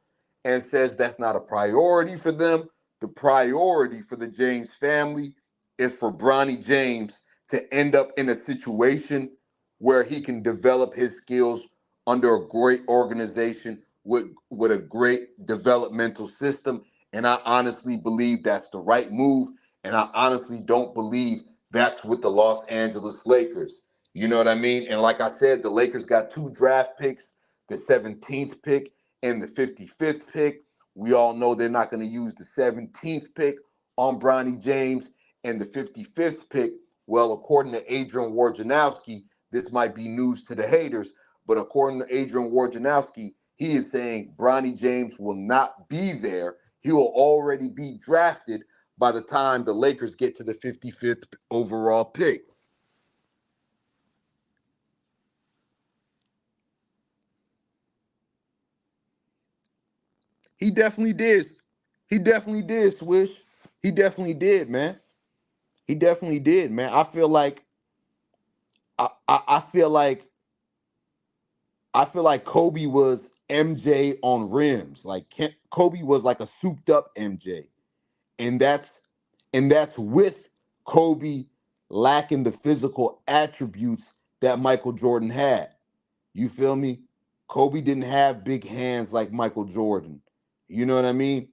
Speaker 1: and says that's not a priority for them. The priority for the James family is for Bronny James to end up in a situation where he can develop his skills under a great organization with a great developmental system. And I honestly believe that's the right move. And I honestly don't believe that's with the Los Angeles Lakers. You know what I mean? And like I said, the Lakers got 2 draft picks, the 17th pick and the 55th pick. We all know they're not going to use the 17th pick on Bronny James and the 55th pick. Well, according to Adrian Wojnarowski, this might be news to the haters, but according to Adrian Wojnarowski, he is saying Bronny James will not be there. He will already be drafted by the time the Lakers get to the 55th overall pick. He definitely did. He definitely did, Swish. He definitely did, man. He definitely did, man. I feel like Kobe was MJ on rims. Like Kobe was like a souped up MJ. And that's with Kobe lacking the physical attributes that Michael Jordan had. You feel me? Kobe didn't have big hands like Michael Jordan. You know what I mean?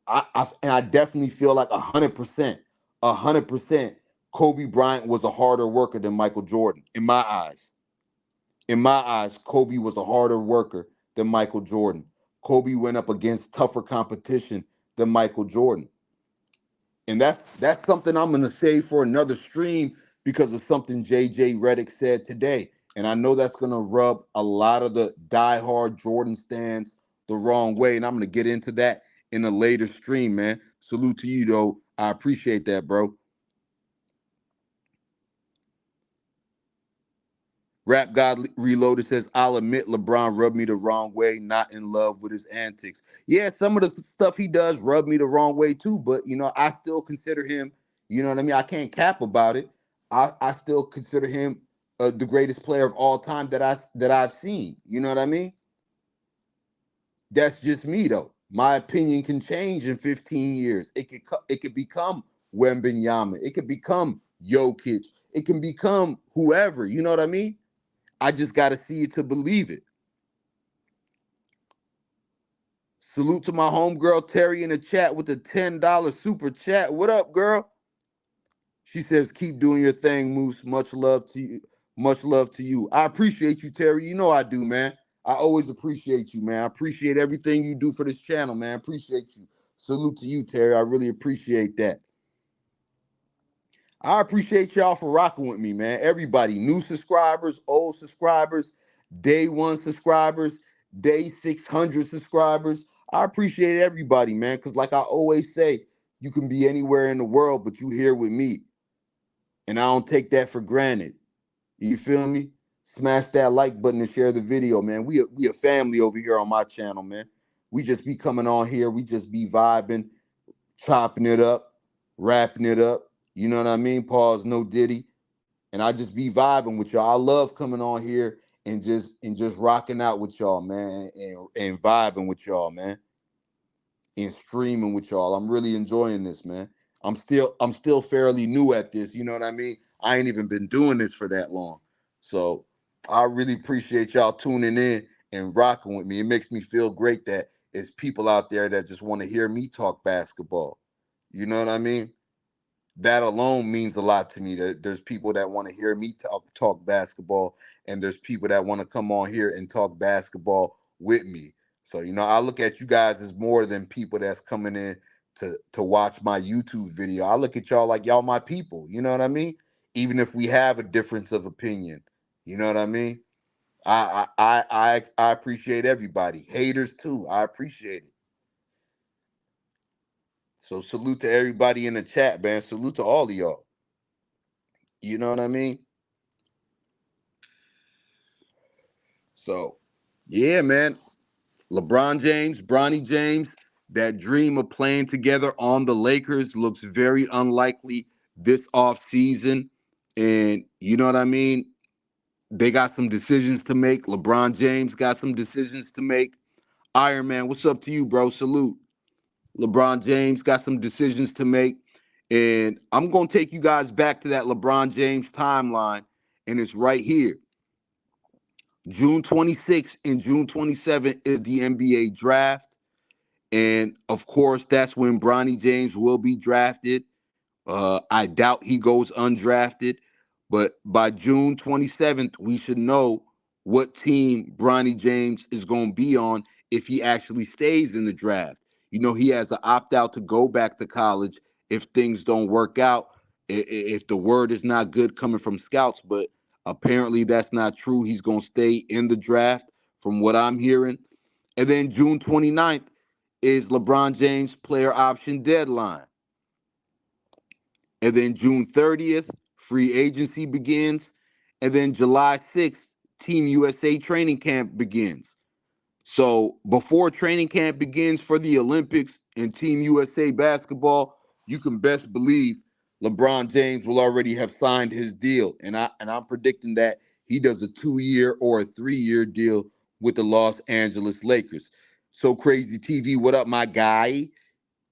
Speaker 1: And I definitely feel like 100%, Kobe Bryant was a harder worker than Michael Jordan in my eyes. In my eyes, Kobe was a harder worker than Michael Jordan. Kobe went up against tougher competition than Michael Jordan. And that's something I'm gonna save for another stream because of something JJ Redick said today. And I know that's gonna rub a lot of the diehard Jordan stands the wrong way. And I'm gonna get into that in a later stream, man. Salute to you though. I appreciate that, bro. Rap God Reloaded says, I'll admit LeBron rubbed me the wrong way, not in love with his antics. Yeah, some of the stuff he does rub me the wrong way too, but I still consider him, you know what I mean? I can't cap about it. I still consider him the greatest player of all time that I've seen. You know what I mean? That's just me though. My opinion can change in 15 years. It could become Wembenyama. It could become Jokic. It can become whoever. You know what I mean? I just got to see it to believe it. Salute to my homegirl Terry in the chat with the $10 super chat. What up, girl? She says, keep doing your thing, Moose. Much love to you. Much love to you. I appreciate you, Terry. You know I do, man. I always appreciate you, man. I appreciate everything you do for this channel, man. I appreciate you. Salute to you, Terry. I really appreciate that. I appreciate y'all for rocking with me, man. Everybody, new subscribers, old subscribers, day one subscribers, day 600 subscribers. I appreciate everybody, man, because like I always say, you can be anywhere in the world, but you here with me. And I don't take that for granted. You feel me? Smash that like button and share the video, man. We a family over here on my channel, man. We just be coming on here. We just be vibing, chopping it up, wrapping it up. You know what I mean? Pause, no diddy. And I just be vibing with y'all. I love coming on here and just rocking out with y'all, man, and vibing with y'all, man, and streaming with y'all. I'm really enjoying this, man. I'm still fairly new at this. You know what I mean? I ain't even been doing this for that long. So I really appreciate y'all tuning in and rocking with me. It makes me feel great that it's people out there that just want to hear me talk basketball. You know what I mean? That alone means a lot to me. That there's people that want to hear me talk basketball, and there's people that want to come on here and talk basketball with me. So I look at you guys as more than people that's coming in to watch my YouTube video. I look at y'all like y'all my people. You know what I mean? Even if we have a difference of opinion, you know what I mean? I appreciate everybody. Haters too. I appreciate it. So salute to everybody in the chat, man. Salute to all of y'all. You know what I mean? So, yeah, man. LeBron James, Bronny James, that dream of playing together on the Lakers looks very unlikely this offseason. And you know what I mean? They got some decisions to make. LeBron James got some decisions to make. Iron Man, what's up to you, bro? Salute. LeBron James got some decisions to make. And I'm going to take you guys back to that LeBron James timeline. And it's right here. June 26th and June 27th is the NBA draft. And of course, that's when Bronny James will be drafted. I doubt he goes undrafted, but by June 27th, we should know what team Bronny James is going to be on if he actually stays in the draft. He has to opt out to go back to college if things don't work out, if the word is not good coming from scouts, but apparently that's not true. He's going to stay in the draft from what I'm hearing. And then June 29th is LeBron James player option deadline. And then June 30th, free agency begins. And then July 6th, Team USA training camp begins. So before training camp begins for the Olympics and Team USA basketball, you can best believe LeBron James will already have signed his deal. And I'm predicting that he does a 2-year or a 3-year deal with the Los Angeles Lakers. So Crazy TV, what up, my guy?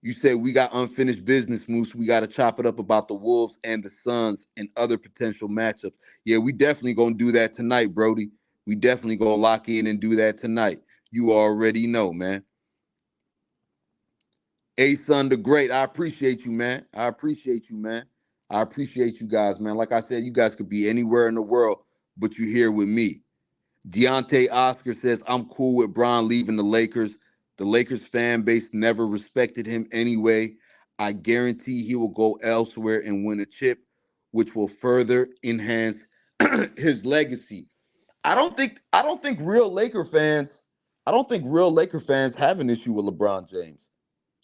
Speaker 1: You say we got unfinished business, Moose. We got to chop it up about the Wolves and the Suns and other potential matchups. Yeah, we definitely gonna do that tonight, Brody. We definitely gonna lock in and do that tonight. You already know, man. A Son the Great, I appreciate you, man. I appreciate you, man. I appreciate you guys, man. Like I said, you guys could be anywhere in the world, but you're here with me. Deontay Oscar says, I'm cool with Bron leaving the Lakers. The Lakers fan base never respected him anyway. I guarantee he will go elsewhere and win a chip, which will further enhance his legacy. I don't think real Laker fans, I don't think real Laker fans have an issue with LeBron James.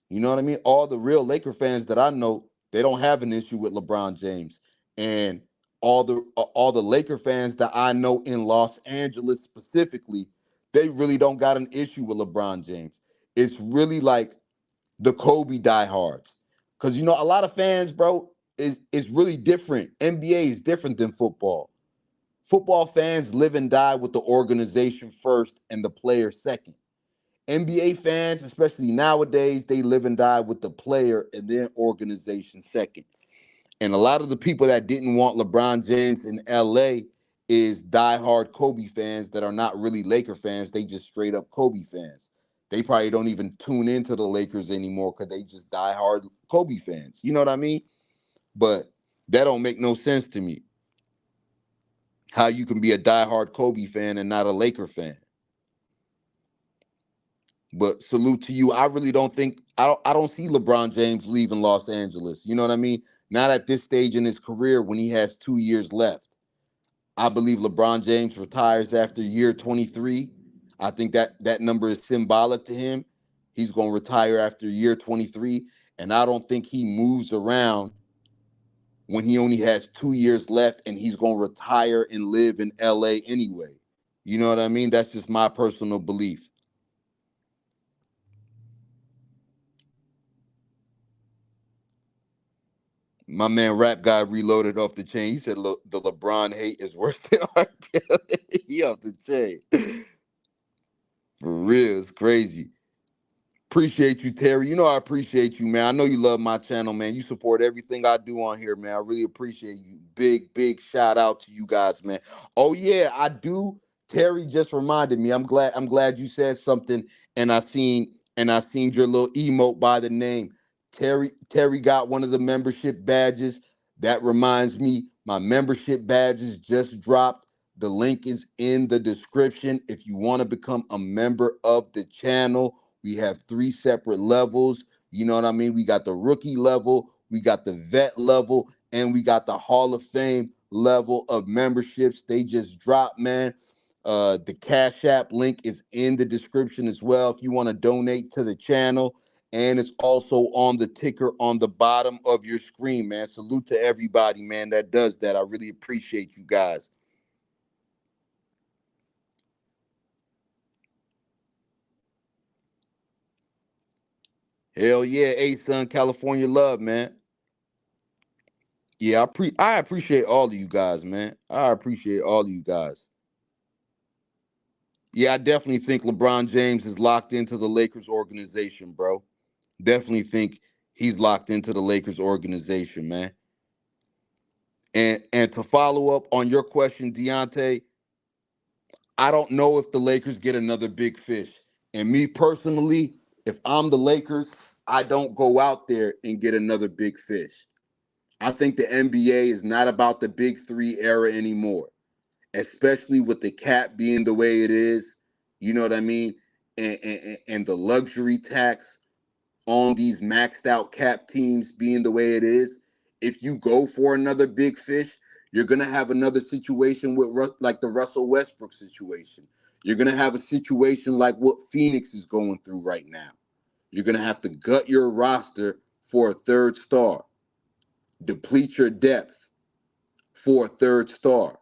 Speaker 1: You know what I mean? All the real Laker fans that I know, they don't have an issue with LeBron James. And all the Laker fans that I know in Los Angeles specifically, they really don't got an issue with LeBron James. It's really like the Kobe diehards. Because a lot of fans, bro, is really different. NBA is different than football. Football fans live and die with the organization first and the player second. NBA fans, especially nowadays, they live and die with the player and their organization second. And a lot of the people that didn't want LeBron James in LA is diehard Kobe fans that are not really Laker fans. They just straight up Kobe fans. They probably don't even tune into the Lakers anymore because they just diehard Kobe fans. You know what I mean? But that don't make no sense to me. How you can be a diehard Kobe fan and not a Laker fan. But salute to you. I really don't think I don't see LeBron James leaving Los Angeles. You know what I mean? Not at this stage in his career when he has 2 years left. I believe LeBron James retires after year 23. I think that number is symbolic to him. He's going to retire after year 23. And I don't think he moves around when he only has 2 years left and he's going to retire and live in LA anyway. You know what I mean? That's just my personal belief. My man Rap Guy reloaded off the chain. He said, "Look, the LeBron hate is worse than R. Kelly." He off the chain. For real, it's crazy. Appreciate you, Terry. You know I appreciate you, man. I know you love my channel, man. You support everything I do on here, man. I really appreciate you. Big shout out to you guys, man. Oh yeah, I do. Terry just reminded me. I'm glad you said something and I seen your little emote by the name. Terry got one of the membership badges. That reminds me, my membership badges just dropped. The link is in the description if you want to become a member of the channel. We have three separate levels. You know what I mean? We got the rookie level, we got the vet level, and we got the Hall of Fame level of memberships. They just dropped, man. The Cash App link is in the description as well if you want to donate to the channel. And it's also on the ticker on the bottom of your screen, man. Salute to everybody, man, that does that. I really appreciate you guys. Hell yeah, A Sun, California love, man. Yeah, I appreciate all of you guys, man. I appreciate all of you guys. Yeah, I definitely think LeBron James is locked into the Lakers organization, bro. Definitely think he's locked into the Lakers organization, man. And to follow up on your question, Deontay, I don't know if the Lakers get another big fish. And me personally, if I'm the Lakers, I don't go out there and get another big fish. I think the NBA is not about the big three era anymore, especially with the cap being the way it is. You know what I mean? And the luxury tax on these maxed out cap teams being the way it is. If you go for another big fish, you're gonna have another situation with like the Russell Westbrook situation. You're gonna have a situation like what Phoenix is going through right now. You're gonna have to gut your roster for a third star, deplete your depth for a third star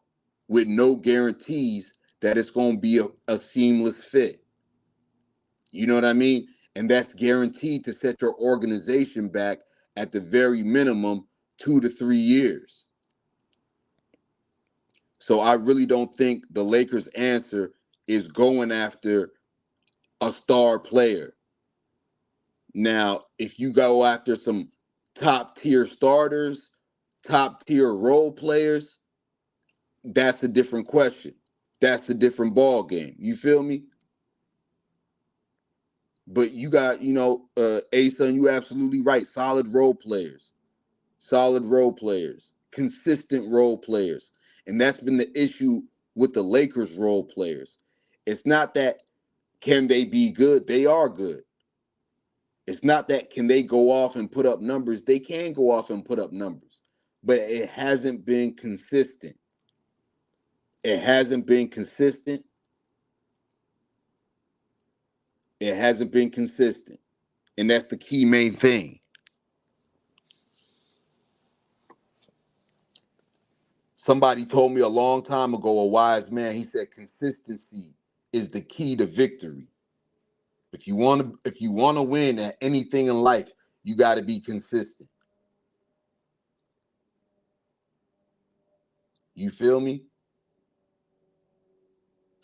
Speaker 1: with no guarantees that it's going to be a seamless fit. You know what I mean? And that's guaranteed to set your organization back at the very minimum 2 to 3 years. So I really don't think the Lakers' answer is going after a star player. Now, if you go after some top tier starters, top tier role players, that's a different question. That's a different ball game. You feel me? But you got, A-Sun, you absolutely right. Solid role players, consistent role players. And that's been the issue with the Lakers role players. It's not that can they be good? They are good. It's not that can they go off and put up numbers? They can go off and put up numbers. But it hasn't been consistent. It hasn't been consistent. It hasn't been consistent. And that's the key main thing. Somebody told me a long time ago, a wise man, he said consistency is the key to victory. If you want to win at anything in life, you got to be consistent. You feel me?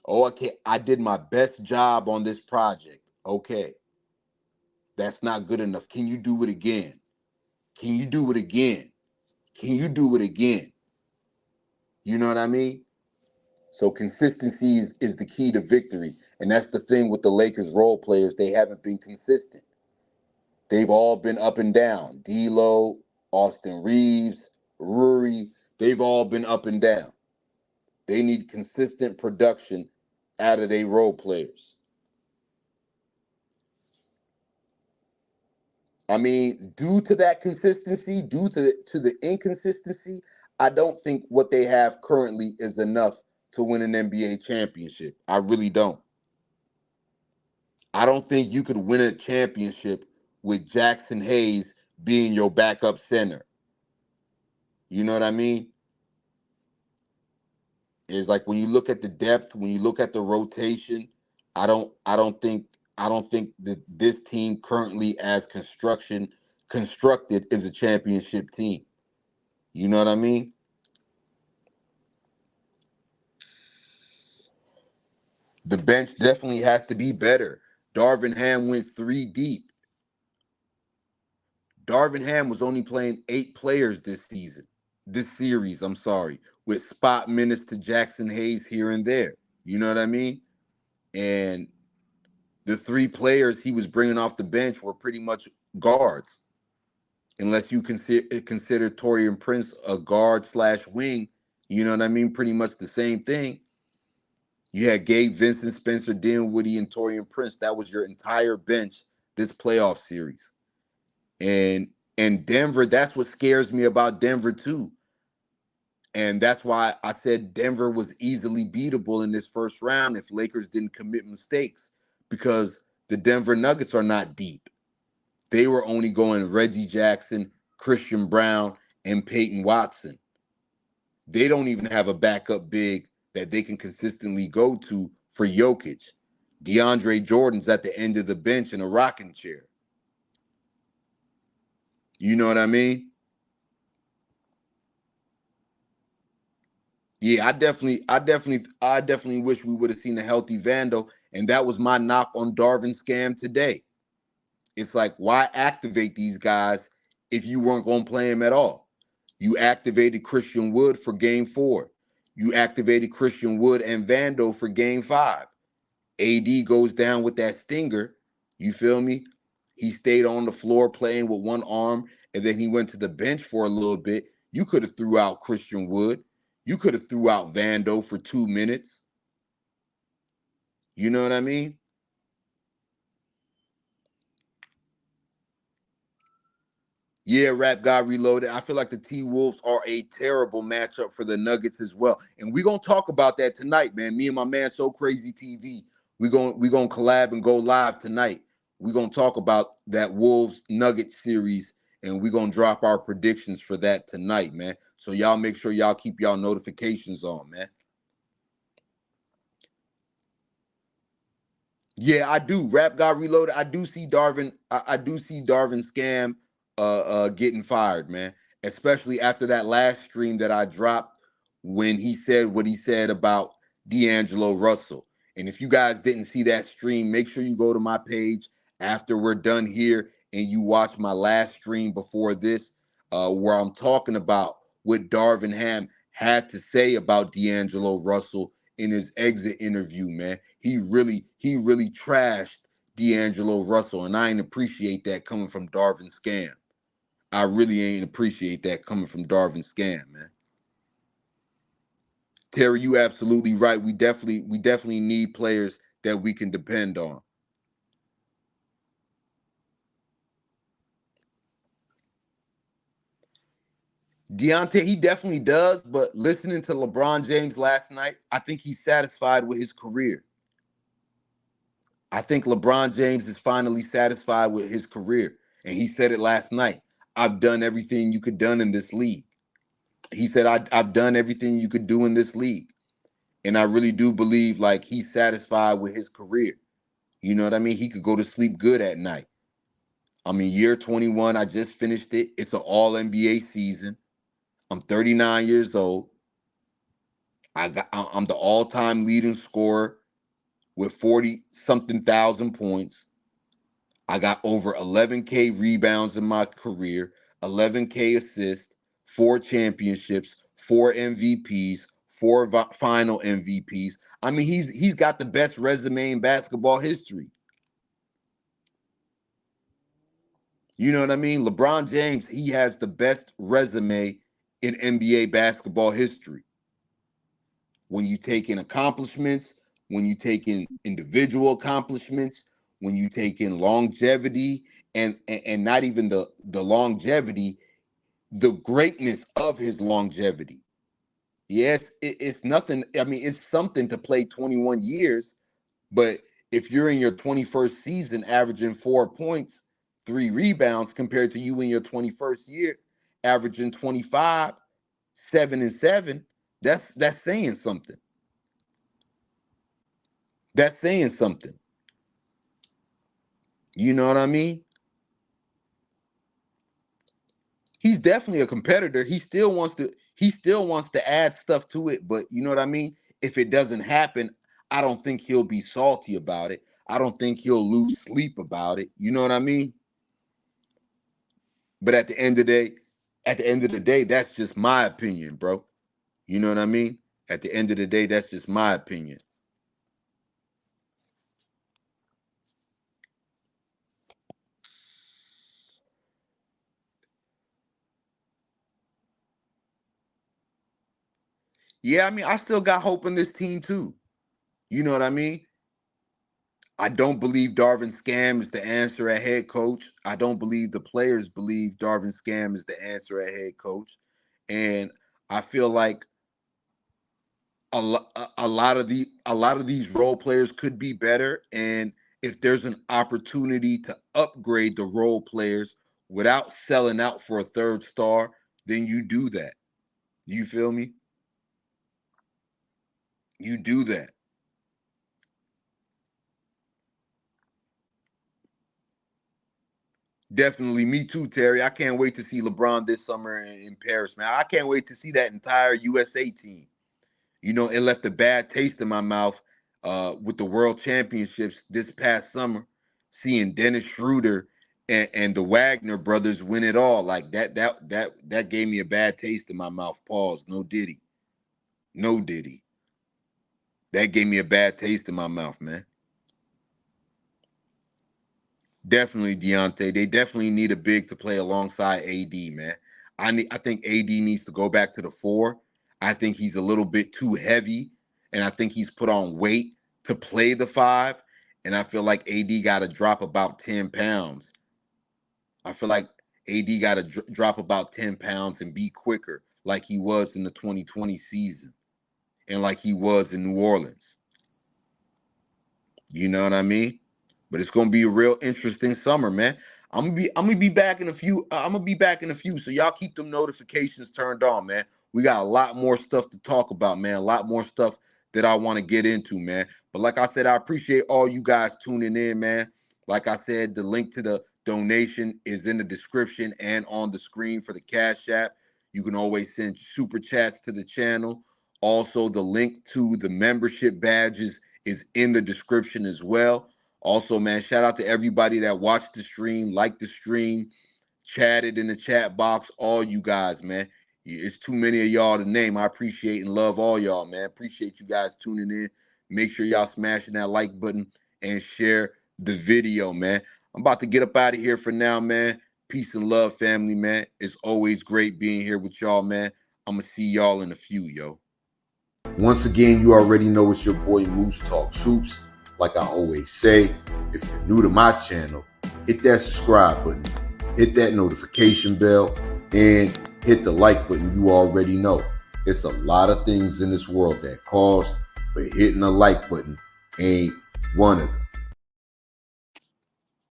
Speaker 1: Oh, I did my best job on this project. Okay, that's not good enough. Can you do it again? Can you do it again? Can you do it again? You know what I mean? So consistency is the key to victory. And that's the thing with the Lakers role players. They haven't been consistent. They've all been up and down. D'Lo, Austin Reeves, Ruri, they've all been up and down. They need consistent production out of their role players. I mean, due to that consistency, to the inconsistency, I don't think what they have currently is enough to win an NBA championship. I really don't. I don't think you could win a championship with Jackson Hayes being your backup center. You know what I mean? It's like when you look at the depth, when you look at the rotation, I don't think that this team currently as constructed is a championship team. You know what I mean? The bench definitely has to be better. Darvin Ham went 3 deep. Darvin Ham was only playing 8 players this series, I'm sorry, with spot minutes to Jackson Hayes here and there. You know what I mean? And the 3 players he was bringing off the bench were pretty much guards, unless you consider Taurean Prince a guard slash wing. You know what I mean? Pretty much the same thing. You had Gabe Vincent, Spencer Dinwiddie, and Taurean Prince. That was your entire bench this playoff series. And Denver, that's what scares me about Denver too. And that's why I said Denver was easily beatable in this first round if Lakers didn't commit mistakes, because the Denver Nuggets are not deep. They were only going Reggie Jackson, Christian Brown, and Peyton Watson. They don't even have a backup big that they can consistently go to for Jokic. DeAndre Jordan's at the end of the bench in a rocking chair. You know what I mean? Yeah, I definitely wish we would have seen a healthy Vando, and that was my knock on Darvin Scam today. It's like, why activate these guys if you weren't going to play them at all? You activated Christian Wood for Game 4. You activated Christian Wood and Vando for Game 5. AD goes down with that stinger. You feel me? He stayed on the floor playing with one arm, and then he went to the bench for a little bit. You could have threw out Christian Wood. You could have threw out Vando for 2 minutes. You know what I mean? Yeah, Rap God Reloaded. I feel like the T Wolves are a terrible matchup for the Nuggets as well. And we're gonna talk about that tonight, man. Me and my man So Crazy TV. We're gonna collab and go live tonight. We're gonna talk about that Wolves Nuggets series, and we're gonna drop our predictions for that tonight, man. So y'all make sure y'all keep y'all notifications on, man. Yeah, I do. Rap got reloaded. I do see Darvin. I do see Darvin Scam getting fired, man. Especially after that last stream that I dropped when he said what he said about D'Angelo Russell. And if you guys didn't see that stream, make sure you go to my page after we're done here and you watch my last stream before this, where I'm talking about what Darvin Ham had to say about D'Angelo Russell in his exit interview, man. He really trashed D'Angelo Russell, and I ain't appreciate that coming from Darvin Scam. I really ain't appreciate that coming from Darvin Scam, man. Terry, you absolutely right. We definitely need players that we can depend on. Deontay, he definitely does, but listening to LeBron James last night, I think he's satisfied with his career. I think LeBron James is finally satisfied with his career. And he said it last night. I've done everything you could done in this league. He said, I've done everything you could do in this league. And I really do believe like he's satisfied with his career. You know what I mean? He could go to sleep good at night. I mean, year 21, I just finished it. It's an all NBA season. I'm 39 years old. I'm the all-time leading scorer with 40 something thousand points. I got over 11K rebounds in my career, 11K assists, 4 championships, 4 MVPs, 4 final MVPs. I mean, he's got the best resume in basketball history. You know what I mean? LeBron James, he has the best resume in NBA basketball history. When you take in accomplishments, when you take in individual accomplishments, when you take in longevity, and not even the longevity, the greatness of his longevity. Yes, it's nothing. I mean, it's something to play 21 years, but if you're in your 21st season averaging 4 points, 3 rebounds compared to you in your 21st year averaging 25, 7 and 7, that's saying something. That's saying something. You know what I mean? He's definitely a competitor. He still wants to add stuff to it, but you know what I mean? If it doesn't happen, I don't think he'll be salty about it. I don't think he'll lose sleep about it. You know what I mean? But at the end of the day, that's just my opinion, bro. You know what I mean? At the end of the day, that's just my opinion. Yeah, I mean, I still got hope in this team too. You know what I mean? I don't believe Darvin Scam is the answer at head coach. I don't believe the players believe Darvin Scam is the answer at head coach. And I feel like a lot of these role players could be better. And if there's an opportunity to upgrade the role players without selling out for a third star, then you do that. You feel me? You do that. Definitely, me too, Terry. I can't wait to see LeBron this summer in Paris, man. I can't wait to see that entire USA team. You know, it left a bad taste in my mouth with the World Championships this past summer, seeing Dennis Schroeder and the Wagner brothers win it all. Like that gave me a bad taste in my mouth. Pause. No Diddy. No Diddy. That gave me a bad taste in my mouth, man. Definitely, Deontay. They definitely need a big to play alongside AD, man. I think AD needs to go back to the 4. I think he's a little bit too heavy, and I think he's put on weight to play the 5. And I feel like AD got to drop about 10 pounds. I feel like AD got to drop about 10 pounds and be quicker, like he was in the 2020 season, and like he was in New Orleans. You know what I mean? But it's gonna be a real interesting summer, man. I'm gonna be back in a few. I'm gonna be back in a few. So y'all keep them notifications turned on, man. We got a lot more stuff to talk about, man. A lot more stuff that I want to get into, man. But like I said, I appreciate all you guys tuning in, man. Like I said, the link to the donation is in the description and on the screen for the Cash App. You can always send super chats to the channel. Also, the link to the membership badges is in the description as well. Also, man, shout out to everybody that watched the stream, liked the stream, chatted in the chat box. All you guys, man. It's too many of y'all to name. I appreciate and love all y'all, man. Appreciate you guys tuning in. Make sure y'all smashing that like button and share the video, man. I'm about to get up out of here for now, man. Peace and love, family, man. It's always great being here with y'all, man. I'm going to see y'all in a few, yo. Once again, you already know it's your boy Moose Talk Soups. Like I always say, if you're new to my channel, hit that subscribe button, hit that notification bell, and hit the like button. You already know. It's a lot of things in this world that cost, but hitting the like button ain't one of them.